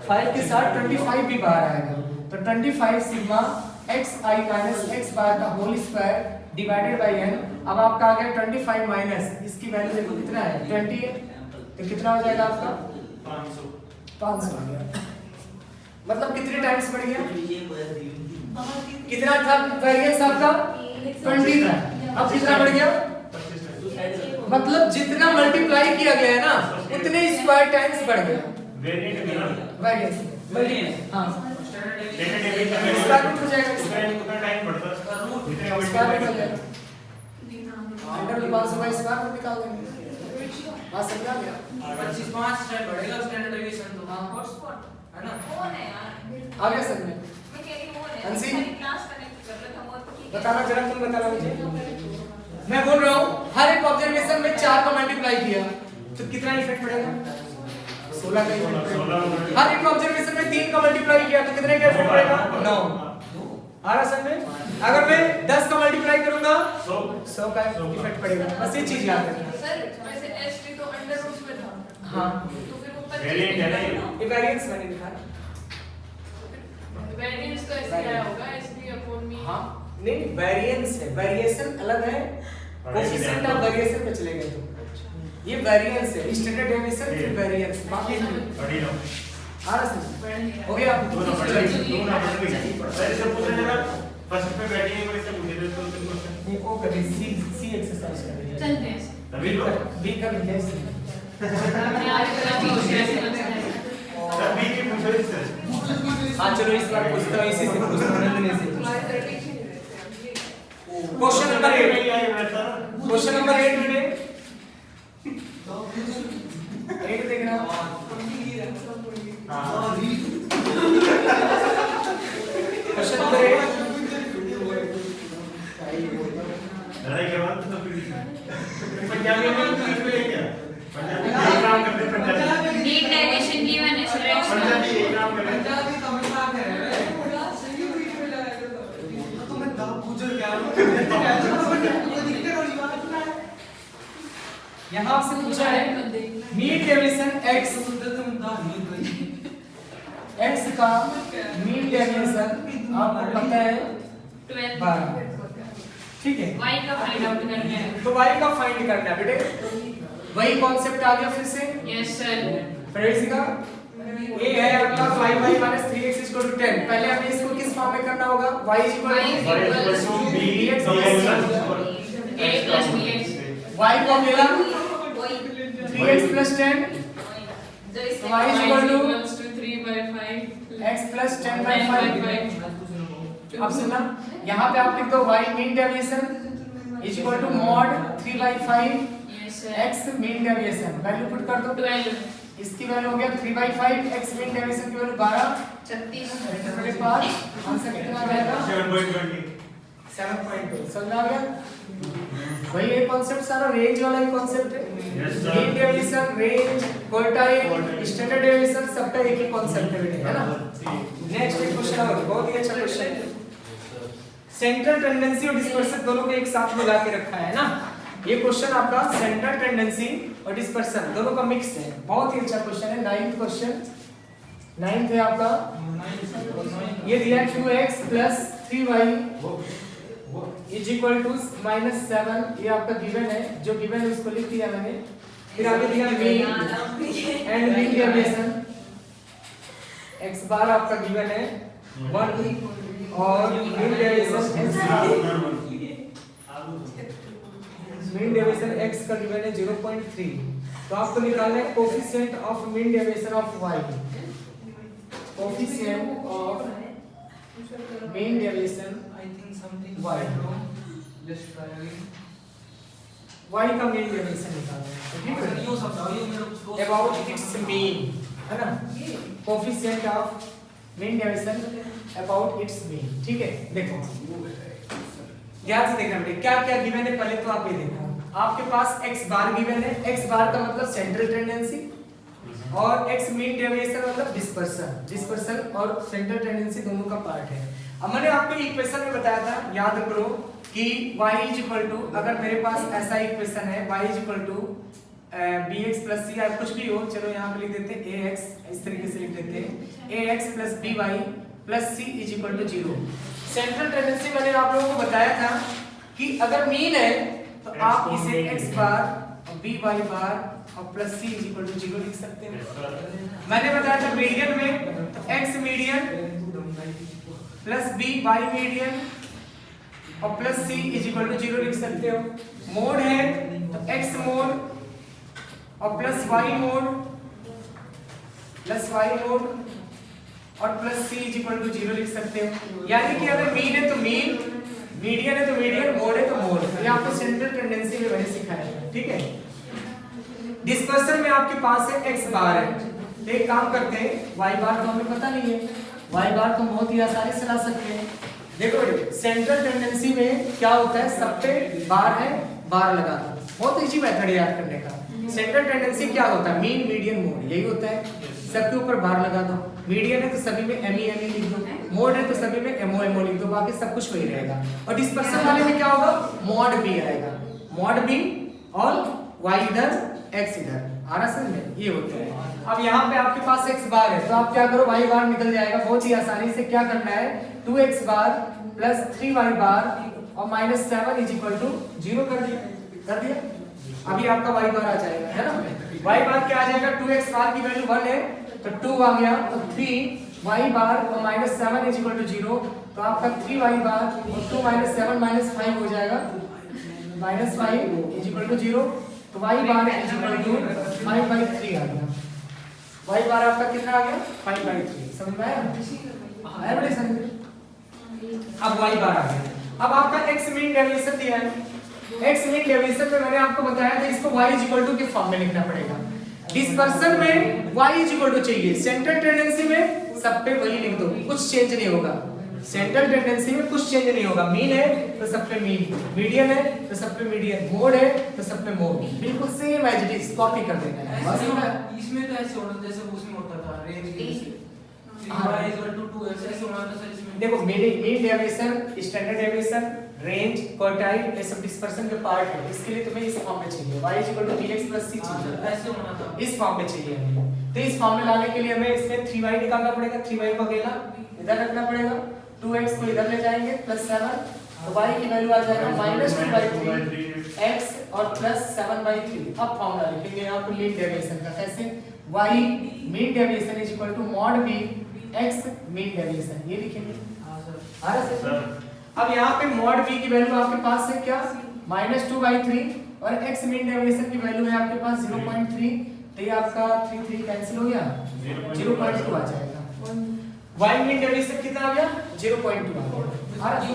5 के साथ 25 भी बाहर आएगा। तो 25 sigma xi minus x bar का whole square divided by n। अब आपका आ गया 25 माइनस इसकी वैल्यू देखो कितना है, 20 है, तो कितना हो जाएगा आपका 500 हो गया। मतलब कितने टाइम्स बढ़ गया, कितना था वेरिएंस आपका 20 था, अब कितना बढ़ गया? मतलब जितना मल्टीप्लाई किया गया है ना उतने स्क्वायर टाइम्स बढ़ गया वेरिएंस। हां स्क्वायर रूट हो जाएगा, कितना टाइम बढ़ता है, स्क्वायर रूट हो जाएगा, अंडर रूट 500 का स्क्वायर रूट निकाल देंगे। बात समझ आ गया? 25 स्टैंड बढ़ेगा स्टैंडर्ड डेविएशन तो हॉटस्पॉट है ना। कौन है यार? आ गया समझ में? मैं कह रही हूं कौन है? अंशी? सारी क्लास कनेक्ट कर रहा था और ठीक है। बताना जरा, तुम बताना मुझे। मैं बोल रहा हूँ हर एक ऑब्जर्वेशन में 4 का मल्टीप्लाई किया तो कितना इफेक्ट पड़ेगा, 16 का इफेक्ट पड़ेगा। हर एक ऑब्जर्वेशन में 3 का मल्टीप्लाई किया तो कितने का इफेक्ट पड़ेगा, 9। आ रहा समझ में? अगर मैं 10 का मल्टीप्लाई करूंगा 100 का इफेक्ट पड़ेगा, बस ये चीज याद रखना। सर वैसे एसटी तो अंडर रूट में था। हाँ तो फिर ऊपर वेरिएंट है ना ये? ये वेरिएंस मैंने लिखा है। वेरिएंस का ऐसे क्या होगा एसटी अपॉन मी। हाँ नहीं वेरिएंस है, वेरिएशन अलग है, कोफिशिएंट ऑफ वेरिएशन पे चले गए तो ये वेरिएंस है, स्टैंडर्ड डेविएशन फिर वेरिएंस, बाकी पढ़ी लो। आ रहा समझ? हो गया? दो नंबर सर इससे पूछा जरा फर्स्ट पे बैठी है, इससे पूछे थे तो क्वेश्चन ये ओ कभी सी एक्सरसाइज कर चलते हैं तभी लो बी का भी है हमने आज करा भी होशियार से बचना है। सर बी की पूछो इससे। हाँ चलो इस बार पूछता हूँ, इसी से पूछता हूँ, नंदनी से। हमारे 30 ही रहते हैं। Question number 8, question question number 8 में 8 देखना। हां क्वेश्चन नंबर 8 लड़ाई के बाद तो फिर पंजाबी में इंग्लिश में क्या पंजाबी में काम करते पंजाबी नीट डेविएशन गिवन है सर एक्स पंजाबी एक काम करते पंजाबी तमिलनाडु है सही बीच में लगाया था। तो मैं दाव गुजर गया यहाँ आपसे पूछा है मीन डेविएशन x, x का मीन डेविएशन आपको पता है 12 12, ठीक है? y का फाइंड आउट करना है। तो y का फाइंड करना है बेटे, वही कॉन्सेप्ट आ गया फिर से। Yes sir. फिर इसका a है आपका 5y 3x 10। पहले हमें इसको किस फॉर्म में करना होगा? y y equals to bx a plus bx y को मिला वही 3x 10 जो इसके y is equal to equals to 3/5 x plus 10 by 5। 9/5 अब सुनना, यहाँ पे आप लिख दो y mean deviation is equal to mod 3/5 yes sir. x mean deviation, value put कर दो। 12 इसकी वैल्यू हो गया 3/5, x मीन डेविएशन की वैल्यू 12, 36 मेरे पास आंसर कितना आ जाएगा? 7.20 7.2। समझ में आ गया? वही ये कॉन्सेप्ट सारा रेंज वाला ही कॉन्सेप्ट है। Yes, sir. Mean deviation, range, quartile, standard deviation सबका एक ही कॉन्सेप्ट है ना? नेक्स्ट एक क्वेश्चन और बहुत ही अच्छा क्वेश्चन है। सेंट्रल टेंडेंसी और डिस्पर्सन दोनों को एक साथ मिला के रखा है ना? ये क्वेश्चन आपका सेंट्रल टेंडेंसी और डिस्पर्सन दोनों का मिक्स है, बहुत ही अच्छा क्वेश्चन है। 9th क्वेश्चन, 9th है आपका, ये दिया है 2x plus 3y is equal to -7, ये आपका गिवन है, जो गिवन है उसको लिख दिया मैंने। फिर आगे दिया mean and mean deviation, x bar आपका गिवन है 1 और mean deviation mean deviation x का गिवन है 0.3। तो आपको निकालना है coefficient of mean deviation of y, coefficient of mean deviation I think something Why? wrong. Let's try again. y का मीन डेविएशन निकालना है, ठीक सर है? यूं समझाओ, ये मेरे को slow अबाउट इट्स मीन, है ना? Coefficient of mean deviation about it's mean, ठीक है? देखो ध्यान से देखना बेटे, क्या क्या गिवन है पहले तो आप ये देखो। आपके पास x बार गिवन है, x बार का मतलब सेंट्रल टेंडेंसी और x मीन डेविएशन मतलब डिस्पर्सन, डिस्पर्सन और सेंट्रल टेंडेंसी दोनों का पार्ट है। अब मैंने आपको इक्वेशन में बताया था, याद करो कि y इज इक्वल टू, अगर मेरे पास ऐसा इक्वेशन है y is equal to bx plus c, या कुछ भी हो, चलो यहाँ पे लिख देते हैं ax, इस तरीके से लिख देते हैं ax plus by plus c is equal to 0। Central tendency मैंने आप लोगों को बताया था कि अगर मीन है तो आप इसे x बार और by बार और plus c is equal to 0 लिख सकते हैं। मैंने बताया था मीडियन में तो x median plus b y median और plus c is equal to 0 लिख सकते हो। मोड है तो x मोड और प्लस y मोड और plus c is equal to 0 लिख सकते हो। यानी कि अगर मीन है तो मीन, मीडियन है तो मीडियन, मोड है तो मोड। ये आपको सेंट्रल टेंडेंसी में मैंने सिखाया, ठीक है? डिस्पर्सन में आपके पास है x बार है, तो एक काम करते हैं, y बार तो हमें पता नहीं है, y बार तो बहुत ही आसानी से ला सकते हैं। देखो बेटे, सेंट्रल टेंडेंसी में क्या होता है, सब पे बार है, बार लगा दो, बहुत इजी मेथड है याद करने का। सेंट्रल टेंडेंसी क्या होता है, मीन मीडियन मोड, यही होता है। सबके ऊपर बार लगा दो, मीडियन है तो सभी में ME लिख दो, मोड है तो सभी में MO लिख दो, बाकी सब कुछ वही रहेगा। और डिस्पर्सन वाले में क्या होगा, मॉड B आएगा, मॉड B और y इधर x इधर, आ रहा समझ में, ये होता है। अब यहाँ पे आपके पास x बार है तो आप क्या करो, y बार निकल जाएगा बहुत ही आसानी से। क्या करना है, 2x बार प्लस 3y बार और माइनस 7 इज इक्वल टू 0 कर दिया। अभी आपका y बार आ जाएगा, है ना। y बार क्या आ जाएगा, 2x बार की वैल्यू 1 है तो 2 आ गया, तो 3y बार और माइनस 7 इज इक्वल टू 0, तो आपका 3y बार और 2 माइनस 7 माइनस 5 हो जाएगा, माइनस 5 इज इक्वल टू 0, तो y bar is equal to 5/3 आ गया। y बार आपका कितना आ गया, 5/3। समझ में आया बड़े समझ। अब y बार आ गया। अब आपका x मीन डेविएशन दिया है, x मीन डेविएशन में मैंने आपको बताया था इसको y के फॉर्म में लिखना पड़ेगा। डिस्पर्सन में y चाहिए, सेंट्रल टेंडेंसी में सब पे वही लिख दो, कुछ चेंज नहीं होगा। सेंट्रल टेंडेंसी में कुछ चेंज नहीं होगा, मीन है तो सब पे मीन, मीडियन है तो सब पे मीडियन, मोड है तो सब पे मोड, बिल्कुल same as it is copy कर देना है बस। इसमें तो ऐसे होना जैसे उसमें होता था रेंज के जैसे 3y = 2x ऐसे होना था सर इसमें। देखो mean deviation, standard deviation, range, quartile, ये सब डिस्पर्सन के पार्ट है। इसके लिए तुम्हें इस फॉर्म में चाहिए, y = bx + c चाहिए, ऐसे होना था, इस फॉर्म में चाहिए हमें। तो इस फॉर्म में लाने के लिए हमें इसमें 3y निकालना पड़ेगा, 3y को अकेला इधर रखना पड़ेगा, 2x को इधर ले जाएंगे +7, तो y की वैल्यू आ जाएगा -2/3 x और +7/3। अब फॉर्मूला लिखेंगे यहाँ पर मीन डेविएशन का, कैसे, y mean deviation is equal to mod b x mean deviation, ये लिखेंगे। हां सर। आ रहा है सर। अब यहाँ पे मॉड b की वैल्यू आपके पास है क्या, -2/3 और x मीन डेविएशन की वैल्यू है आपके पास 0.3, तो ये आपका 3 कैंसिल हो गया, 0.2 आ जाएगा। y मीन डेविएशन कितना आ गया, 0.2 आ गया। आ रहा है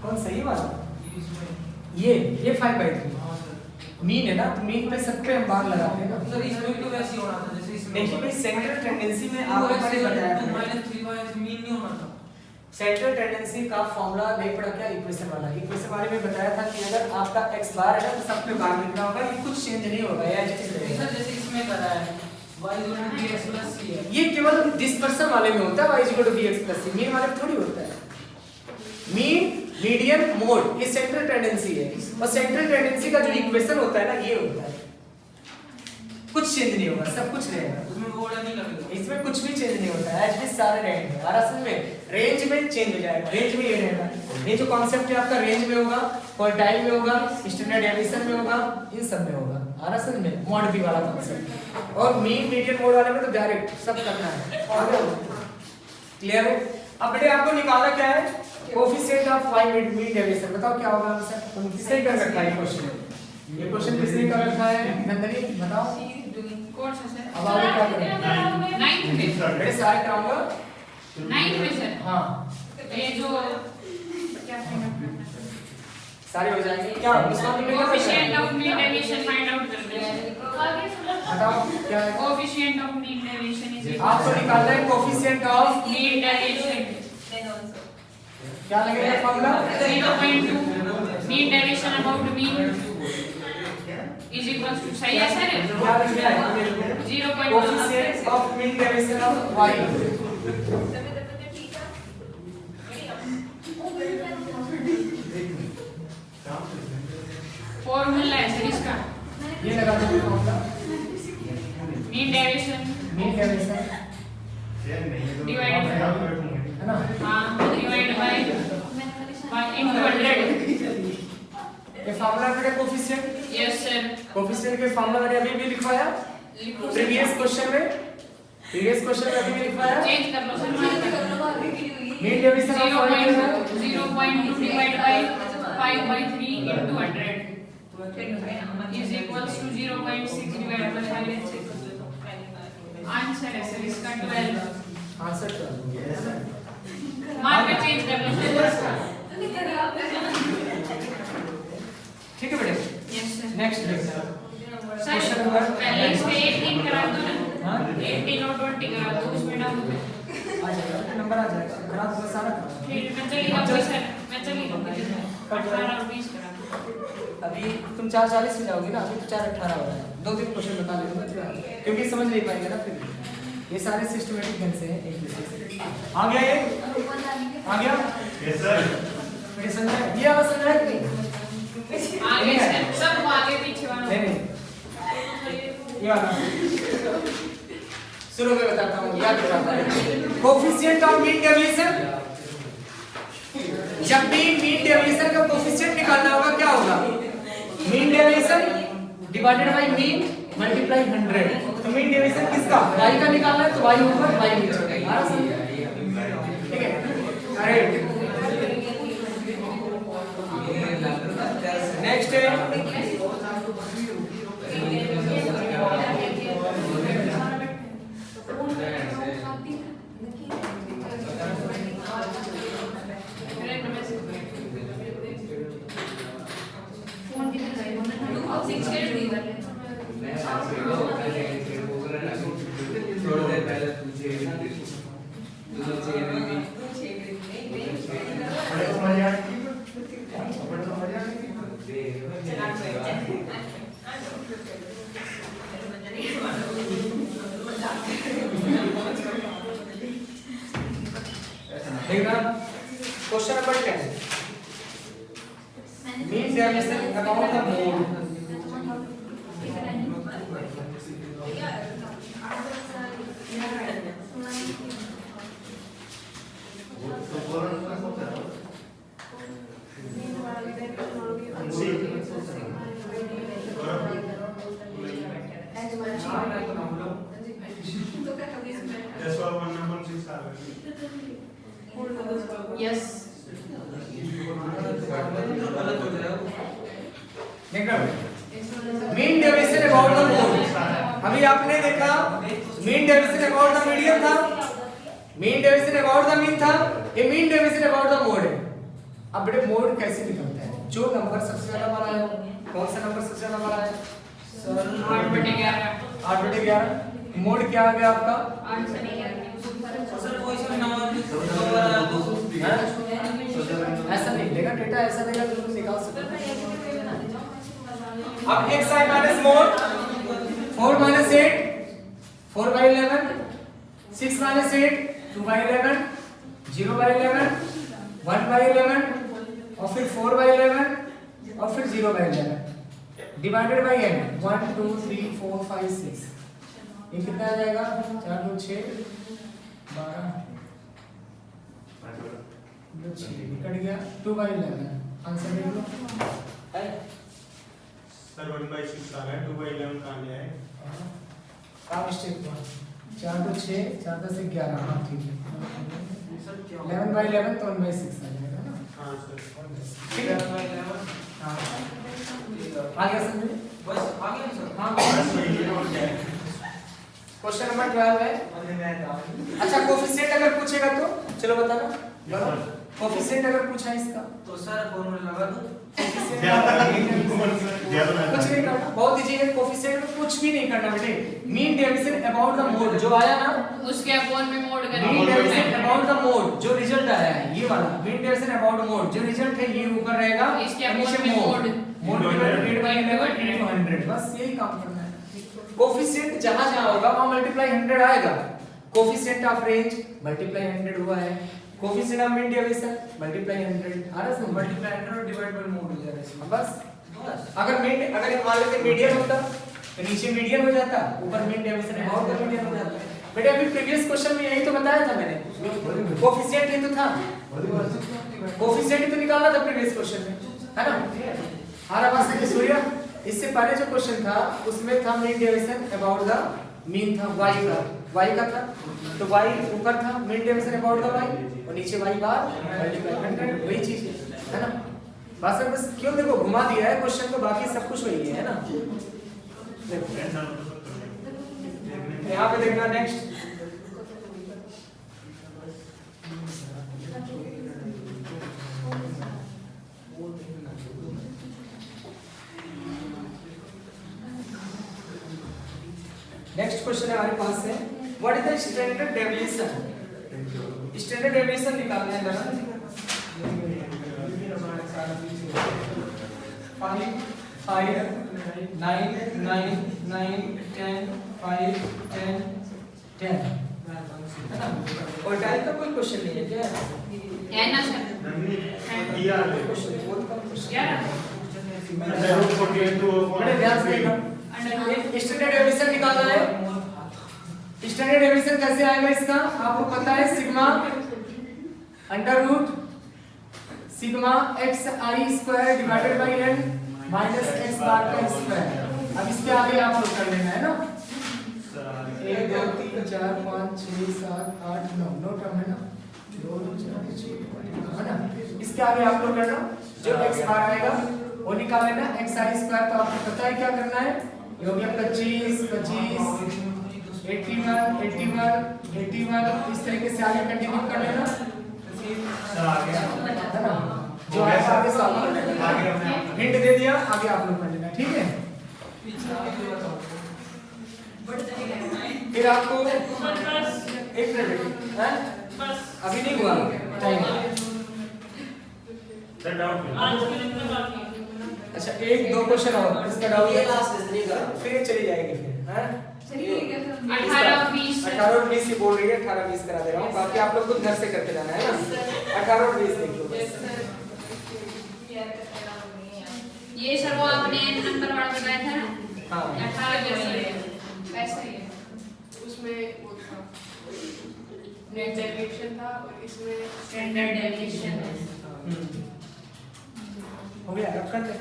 कौन सही बात, ये 5/3 मीन है ना, तो मीन पे सब पे हम बार लगाते हैं ना सर। इसमें भी तो वैसे ही होना था जैसे इसमें। देखिए भाई सेंट्रल टेंडेंसी में आपको मैंने बताया था -3y मीन नहीं होना था। सेंट्रल टेंडेंसी का फॉर्मूला नहीं पढ़ा क्या, इक्वेशन वाला, इक्वेशन वाले में बताया था कि अगर आपका x बार है ना तो सब पे बार लिखना होगा, ये कुछ चेंज नहीं होगा, ये एज इट इज रहेगा। सर जैसे इसमें करा है y = bx + c है, ये केवल डिस्पर्सन वाले में होता है, y = bx + c, मीन वाले में थोड़ी होता है। मीन, मीडियन, मोड ये सेंट्रल टेंडेंसी है, और सेंट्रल टेंडेंसी का जो इक्वेशन होता है ना ये होता है, कुछ चेंज नहीं होगा, सब कुछ रहेगा, उसमें वो वाला नहीं लगेगा, इसमें कुछ भी चेंज नहीं होता है, एज इट सारे रहेंगे। और असल में रेंज में चेंज हो जाएगा, रेंज में ये रहेगा, ये जो कॉन्सेप्ट है आपका रेंज में होगा, क्वार्टाइल में होगा, स्टैंडर्ड डेविएशन में होगा, इन सब में होगा। और असल में मॉड बी वाला कॉन्सेप्ट, और मीन, मीडियन, मोड वाले में तो डायरेक्ट सब करना है। क्लियर है। अब बेटे आपको निकालना क्या है, coefficient of y mean deviation, बताओ क्या होगा आंसर, तुम किसने कर रखा है क्वेश्चन, ये क्वेश्चन किसने कर रखा है, नंदनी बताओ। कौन सा सर? अब आगे क्या करें, 9th में, बेटे सारे कराऊंगा 9th में सर। हां ये जो क्या फाइंड आउट करना है, सारे हो जाएंगे क्या, इसका भी क्या coefficient of mean deviation find out करना है। बताओ क्या है, coefficient of mean deviation is आपको निकालना है कोएफिशिएंट ऑफ मीन डेविएशन, क्या लगेगा formula, 0.2 mean deviation about mean is equal to, सही है सर, क्या लिखना है, 0.2 coefficient of mean deviation of y, formula है सर इसका, ये लगा दो formula, mean deviation mean deviation divide है ना, हां डिवाइड बाय इनटू 100। ये फॉर्मूला है कोएफिशिएंट, यस सर, कोएफिशिएंट के फॉर्मूला मैंने अभी भी लिखवाया प्रीवियस क्वेश्चन में, अभी भी लिखवाया, चेंज कर लो sir, mean deviation of y है 0.2 divide by 5/3 into 100 is equals to 0.6 divided by 5. Answer है सर इसका 12। आंसर क्या, मान पे चेंज कर लो, ठीक है बेटे। Yes sir. नेक्स्ट देखते हैं सर नंबर पहले इसमें 18 करा दो ना, हाँ 18 और 20 करा दो, उसमें डाल दो, आ जाएगा, नंबर आ जाएगा, करा दो सारा करा, फिर मैं चली जाऊंगी सर, मैं चली जाऊंगी 18 और 20 करा दो। अभी तुम 4:40 में जाओगे ना, अभी तो 4:18 हो रहा है, 2-3 क्वेश्चन बता लेंगे क्योंकि समझ नहीं पाएंगे ना फिर। ये सारे सिस्टमेटिक ढंग से हैं एक दूसरे से। आ गया ये? आ गया? Yes sir. मेरे समझ आया? ये आवाज समझ आया कि नहीं? आगे सब आगे पीछे वाला नहीं, ये वाला शुरू में बताता हूँ, याद रखना। कोफिशिएंट ऑफ मीन डेविएशन, जब भी मीन डेविएशन का कोफिशिएंट निकालना होगा क्या होगा? Mean deviation divided by mean multiply 100। तो मीन डेविएशन किसका? y का निकालना है तो y ऊपर y नीचे। ठीक है? अरे नेक्स्ट है देखना question number 10 mean deviation about the mode. That's all 1.6 आ गया। यस देखना mean deviation about the mode. अभी आपने देखा mean deviation about the median था, mean deviation about the mean था, ये mean deviation about the mode है। अब बेटे मोड कैसे निकलता है? जो नंबर सबसे ज्यादा बड़ा है, कौन सा नंबर सबसे ज्यादा बड़ा है? सर 8/11 8/11। मोड क्या आ गया आपका? सर कोई सा नंबर ऐसा नहीं देगा डेटा, ऐसा देगा तो तुम निकाल सकते हो। अब xi minus mode 4 minus 8 4/11, 6 minus 8 2/11, 0/11, 1/11 और फिर 4/11 और फिर 0/11 डिवाइडेड बाय n 1 2 3 4 5 6। ये कितना आ जाएगा? 4 2 6 12 कट गया 2/11। आंसर देख लो है सर 1/6 आ रहा है, 2/11 कहाँ गया है? का मिस्टेक हुआ। 4 2 6 4 10 11। हाँ ठीक है 11/11 तो 1/6 आ जाएगा ना। हाँ सर। ठीक है हाँ आ गया समझ में? बस आ गया सर। हाँ बस ये हो गया है। क्वेश्चन नंबर 12 है। अच्छा कोफिशिएंट अगर पूछेगा तो चलो बताना। कोफिशिएंट अगर पूछा इसका तो सर फॉर्मूला लगा दो। ज्यादा कुछ नहीं करना, बहुत इजी है। कोफिशिएंट में कुछ भी नहीं करना बेटे। Mean deviation about the mode जो आया ना, उसके अपॉन में मोड मीन करेंगे। डेविएशन अबाउट द मोड जो रिजल्ट आया है ये वाला मीन डेविएशन अबाउट मोड जो रिजल्ट है ये ऊपर रहेगा, इसके नीचे अपॉन में mode mode divided by 11 into 100। बस यही काम करना है। कोफिशिएंट जहां जहां होगा वहां मल्टीप्लाई 100 आएगा। कोफिशिएंट ऑफ रेंज मल्टीप्लाई 100 हुआ है, coefficient of mean deviation multiply 100 आ रहा है। मल्टीप्लाई 100 डिवाइड बाय मोड हो जाएगा इसमें। बस अगर मान लेते मीडियन होता तो नीचे मीडियन हो जाता, ऊपर mean deviation about the median हो जाता। बेटे अभी प्रीवियस क्वेश्चन में यही तो बताया था मैंने, कोफिशिएंट ही तो था, कोफिशिएंट ही तो निकालना था प्रीवियस क्वेश्चन में, है ना। हर आवाज से सूर्य इससे पहले जो क्वेश्चन था उसमें था mean deviation about the mean था y का था, तो y ऊपर था mean deviation about the y और नीचे y बार मल्टीप्लाई 100 वही चीज है ना। बस क्यों देखो घुमा दिया है क्वेश्चन को, बाकी सब कुछ वही है ना। यहाँ पे देखना नेक्स्ट क्वेश्चन है हमारे पास है what is the standard deviation. Standard deviation निकालना है जरा। 5 5 9 9 9 10 5 10 10 है ना? और डायल का कोई क्वेश्चन नहीं है क्या? है ना सर? क्वेश्चन बहुत कम क्वेश्चन। क्या बड़े ध्यान से देखना। स्टैंडर्ड डेविएशन निकालना है। स्टैंडर्ड डेविएशन कैसे आएगा इसका? आपको पता है sigma under root sigma x I square divided by N minus x bar का स्क्वायर। अब इसके आगे आप लोग कर लेना है ना। 1 2 3 4 5 6 7 8 9 9 टर्म है ना। 2 2 4 6 है ना। इसके आगे आप लोग करना जो एक्स बार आएगा वो निकाल लेना। एक्स आई स्क्वायर तो आपको पता है क्या करना है। योग 25 25 81 81 81 इस तरीके से आगे कंटिन्यू कर लेना। जो आगे सॉल्व कर लेना। हिंट दे दिया आगे आप लोग कर लेना ठीक है। फिर आपको एक मिनट हैं अभी नहीं हुआ टाइम। अच्छा 1 2 क्वेश्चन और इसका डाउट है फिर चली जाएगी फिर हैं 18 20 18 और 20 ही बोल रही है। 18 20 करा दे रहा हूँ बाकी आप लोग खुद घर से करके जाना है ना। 18 और 20 देख लो बस। ये सर वो आपने नंबर वाला बताया था ना। हाँ 18 जैसा ही है वैसा ही है। उसमें वो था नेट डेविएशन था और इसमें स्टैंडर्ड डेविएशन है। हो गया अब कर ले।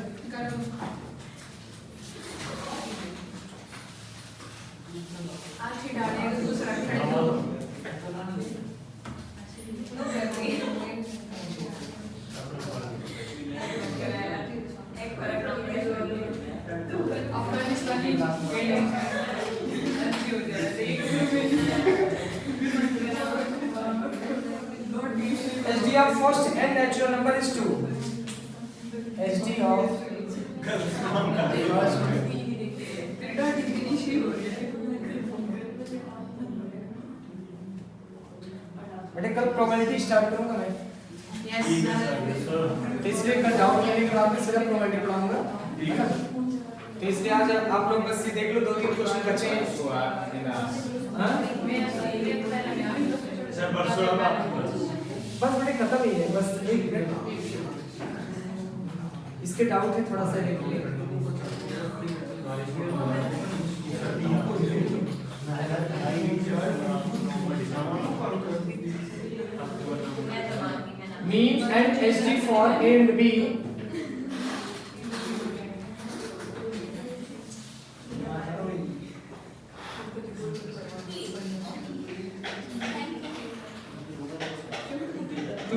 आज ही डालेगा दूसरा ट्रेंड एक SD of first and natural number is 2. SD of first बेटे कल प्रोबेबिलिटी स्टार्ट करूंगा मैं। Yes sir. तो इसलिए कल डाउट लेने के बाद मैं सीधा प्रोबेबिलिटी पढ़ाऊंगा है ना। तो इसलिए आज आप लोग बस ये देख लो 2-3 क्वेश्चन बचे हैं। हां बस बेटे खत्म ही है बस 1 मिनट इसके डाउट है थोड़ा सा देख लीजिए। Mean and SD for A and B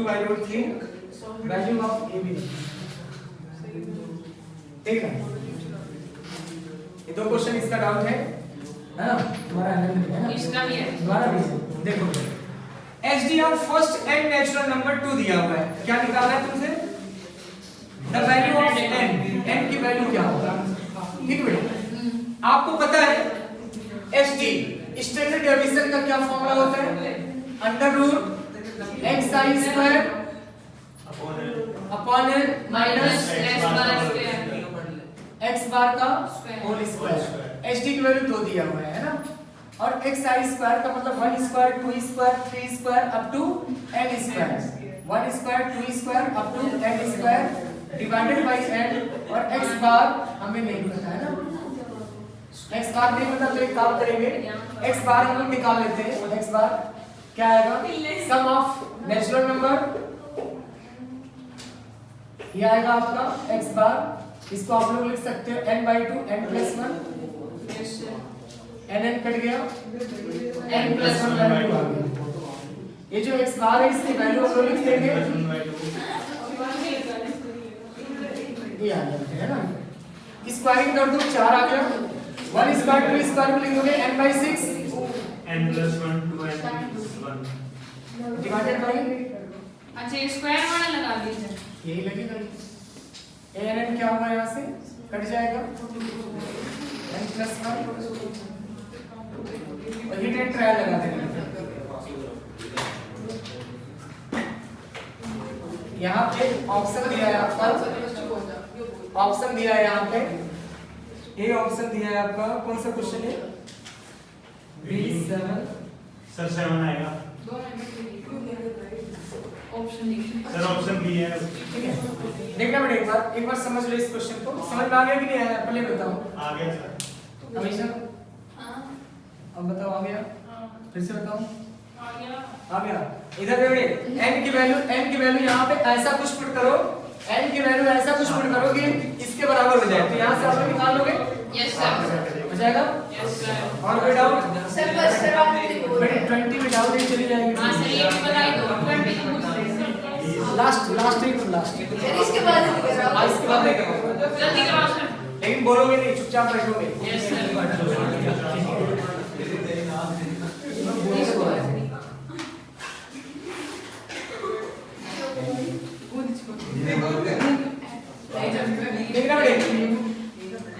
by root 3 value of AB ठीक है। ये 2 क्वेश्चन इसका डाउट है ना तुम्हारा आनंद है ना। इसका भी है तुम्हारा भी देखो SD of first and natural number 2 दिया हुआ है। क्या निकालना है तुमसे? द वैल्यू ऑफ n की वैल्यू क्या होगा ठीक है। आपको पता है SD स्टैंडर्ड डेविएशन का क्या फॉर्मूला होता है? Under root X I square upon n minus x bar का होल स्क्वायर। SD की वैल्यू 2 दिया हुआ है ना। और एक्स आई स्क्वायर का मतलब 1 square 2 square 3 square up to n square 1 square 2 square up to n square divided by n। और x बार हमें नहीं पता है ना। x बार नहीं पता तो एक काम करेंगे x बार हम लोग निकाल लेते हैं। x बार क्या आएगा? सम ऑफ नेचुरल नंबर ये आएगा आपका x बार। इसको आप लोग लिख सकते हो n/2 n+1 n कट गया n+1 वैल्यू आ गया। ये जो x बार है इसकी वैल्यू हम लोग लिख देंगे ये आ जाते हैं ना। स्क्वायरिंग कर दो 4 आ गया 1 स्क्वायर 2 स्क्वायर को लिख दोगे n/6 n+1 2n+1 divided by अच्छा स्क्वायर वाला लगा दीजिए यही लगेगा। an क्या होगा यहाँ से कट जाएगा n+1 और हिट एंड ट्रायल लगा देंगे। यहाँ पे ऑप्शन दिया है आपका ऑप्शन दिया है यहाँ पे, ए ऑप्शन दिया है आपका, कौन सा क्वेश्चन है? B7 सर 7 आएगा ऑप्शन देखिए सर, ऑप्शन बी है। ठीक है, देखना बेटा एक बार समझ लो इस क्वेश्चन को, समझ में आ गया कि नहीं आया? पहले बताओ। आ गया सर। हमेशा हाँ अब बताओ, आ गया? हाँ फिर से बताओ। आ गया आ गया। इधर देखिए n की वैल्यू यहाँ पे ऐसा कुछ पुट करो, n की वैल्यू ऐसा कुछ पुट करो कि इसके बराबर हो जाए, तो यहाँ से आप लोग निकाल लोगे, यस सर हो जाएगा? यस सर और कोई डाउट? सर बस सर आप बोल रहे हैं 20 में डाउट ही चली जाएगी। हाँ सर ये भी बताई दो 20 लास्ट एकदम लास्ट। सर इसके बाद नहीं कर रहा हूँ। इसके बाद नहीं करो, जल्दी कराओ सर लेकिन बोलोगे नहीं, चुपचाप बैठोगे। यस सर देखना बेटे,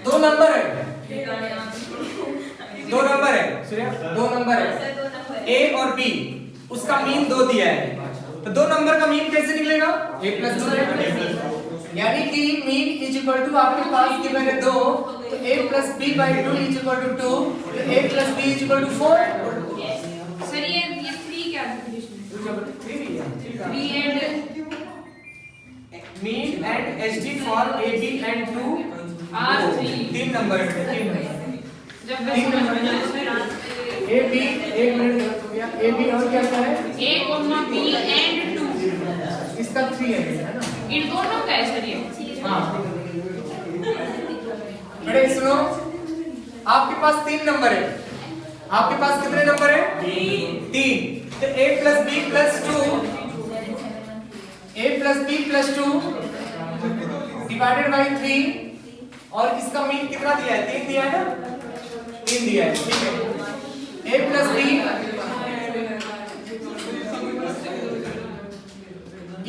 दो नंबर है, दो नंबर है, सुनिए, दो नंबर है ए और बी, उसका मीन 2 दिया है, तो दो नंबर का मीन कैसे निकलेगा? a + 2, यानी कि मीन इज इक्वल टू आपके पास गिवन है 2, तो a + b/2 is equal to 2, तो a + b is equal to 4। Sir ये 3 क्या B and mean and HD for A B and 2 or 3 तीन नंबर है, तीन नंबर। जब मैं समझ में आया सर ए बी, एक मिनट गलत हो गया, ए बी और क्या क्या है? a, b एंड 2 इसका 3 है ना? इन दोनों का है सर ये हाँ बड़े सुनो, आपके पास 3 नंबर है, आपके पास कितने नंबर है? 3, तो a + b + 2, a + b + 2 divided by 3, और इसका मीन कितना दिया है? 3 दिया है ना? 3 दिया है, ठीक है। a + b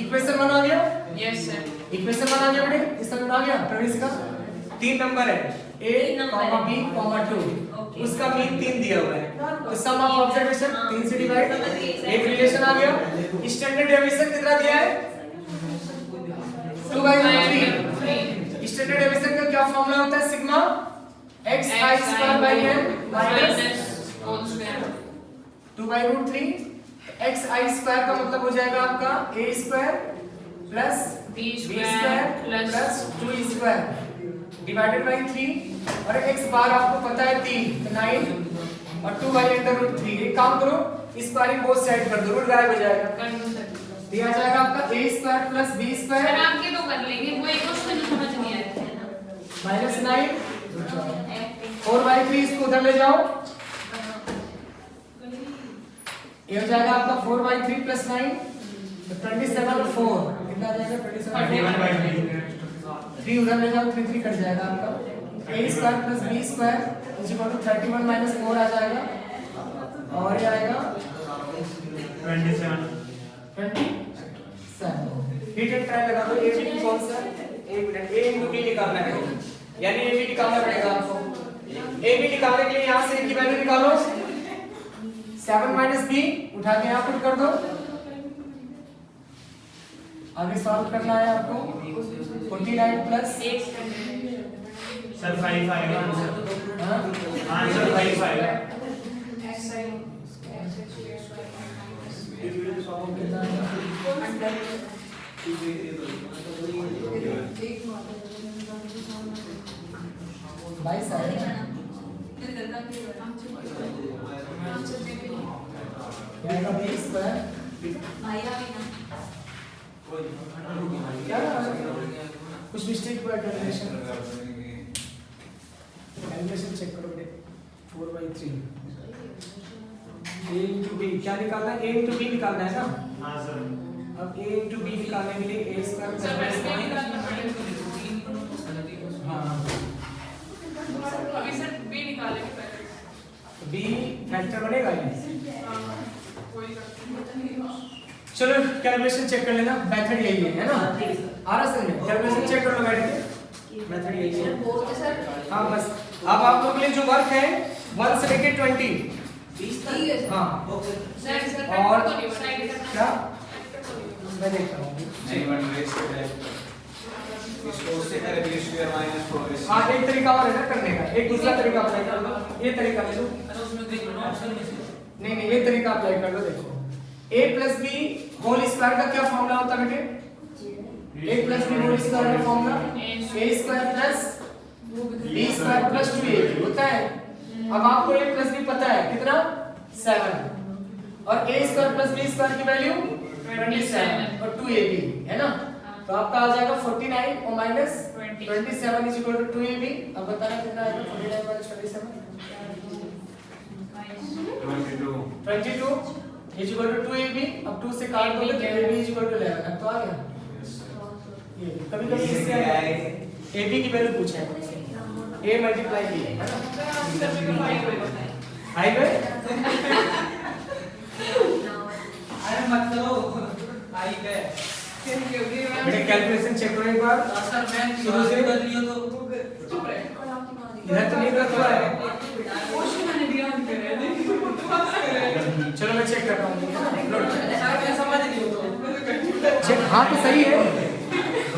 इक्वेशन 1 आ गया, यस सर इक्वेशन 1 आ गया बेटे, इसका मीन आ गया प्रवेश का। 3 नंबर है a, b, 2, उसका मीन 3 दिया हुआ है, तो सम ऑफ ऑब्जर्वेशन 3 से डिवाइड, एक रिलेशन आ गया। स्टैंडर्ड डेविएशन कितना दिया है? 2/3। स्टैंडर्ड डेविएशन का क्या फॉर्मूला होता है? Sigma xi² minus whole square 2/√3। xi² का मतलब हो जाएगा आपका a² plus b b² square plus 2e² divided by 3, और x बार आपको पता है 3, तो 9 और 2/√3। एक काम करो, इस बार बोथ साइड कर दो, रूट गायब हो जाएगा, कर दो सर दिया जाएगा आपका a² प्लस b² सर आपके तो कर लेंगे, वो एक क्वेश्चन समझ नहीं आया माइनस 9 4/3, इसको उधर ले जाओ, ये हो जाएगा आपका 4/3 प्लस 9, तो 27 और 4 कितना आ जाएगा? 27। 3 उधर ले जाओ, 3 कट जाएगा आपका, a² plus b² is equal to 31 minus 4 आ जाएगा, और ये आएगा 27। हिट एंड ट्राई लगा दो। ए बी कौन सा? एक मिनट, ए इनटू बी निकालना है, यानी ए बी निकालना पड़ेगा आपको। ए बी निकालने के लिए यहाँ से ए की वैल्यू निकालो, 7 माइनस बी उठा के यहाँ पुट कर दो, आगे सॉल्व करना है आपको। 49 प्लस सर 5 आएगा आंसर 5 आएगा। बाईस आएगा, कुछ मिस्टेक हुआ कैलकुलेशन चेक करो बेटे। 4/3 a into b क्या निकालना है? a into b निकालना है ना? हाँ सर। अब a into b निकालने के लिए a स्क्वायर सर वैसे निकालना पड़ेगा हाँ अभी सर बी निकालेंगे पहले b फैक्टर बनेगा ये। कोई चलो कैलकुलेशन चेक कर लेना, मेथड यही है ना? आ रहा समझ में? कैलकुलेशन चेक कर लो बैठ के, मेथड यही है। हाँ बस अब आप लोग के लिए जो वर्क है 1 से लेके 20 हाँ सर और तो नहीं बनाएंगे क्या मैं देखता हूँ नहीं बन रही इसको उससे करें बी स्क्वायर माइनस 4ac हाँ एक तरीका और है ना करने का, एक दूसरा तरीका अप्लाई कर लो, ये तरीका ले लो। अरे उसमें देख लो ना ऑप्शन में से नहीं ये तरीका अप्लाई कर लो। देखो a plus B whole square का क्या फॉर्मूला होता है बेटे? a plus B whole square का formula a square plus b square plus 2ab होता है। अब आपको a प्लस b पता है कितना 7 और a square plus b square की वैल्यू 27 और 2ab है ना, तो आपका आ जाएगा 49 और minus 27 is equal to 2ab। अब बताना कितना आएगा 49 minus 27 22 is equal to 2ab। अब 2 से काट दोगे तो ab इज इक्वल टू 11। अब तो आ गया ये। कभी-कभी इससे ab की वैल्यू पूछा है a मल्टीप्लाई b है ना, हाई है। अरे मत करो आई पे बेटे कैलकुलेशन चेक करो एक बार। सर मैं शुरू से कर लियो तो इधर तो नहीं रखा है। क्वेश्चन मैंने ध्यान करे चलो मैं चेक करता हूँ। सर मैं समझ लियो तो चेक हाँ तो सही है।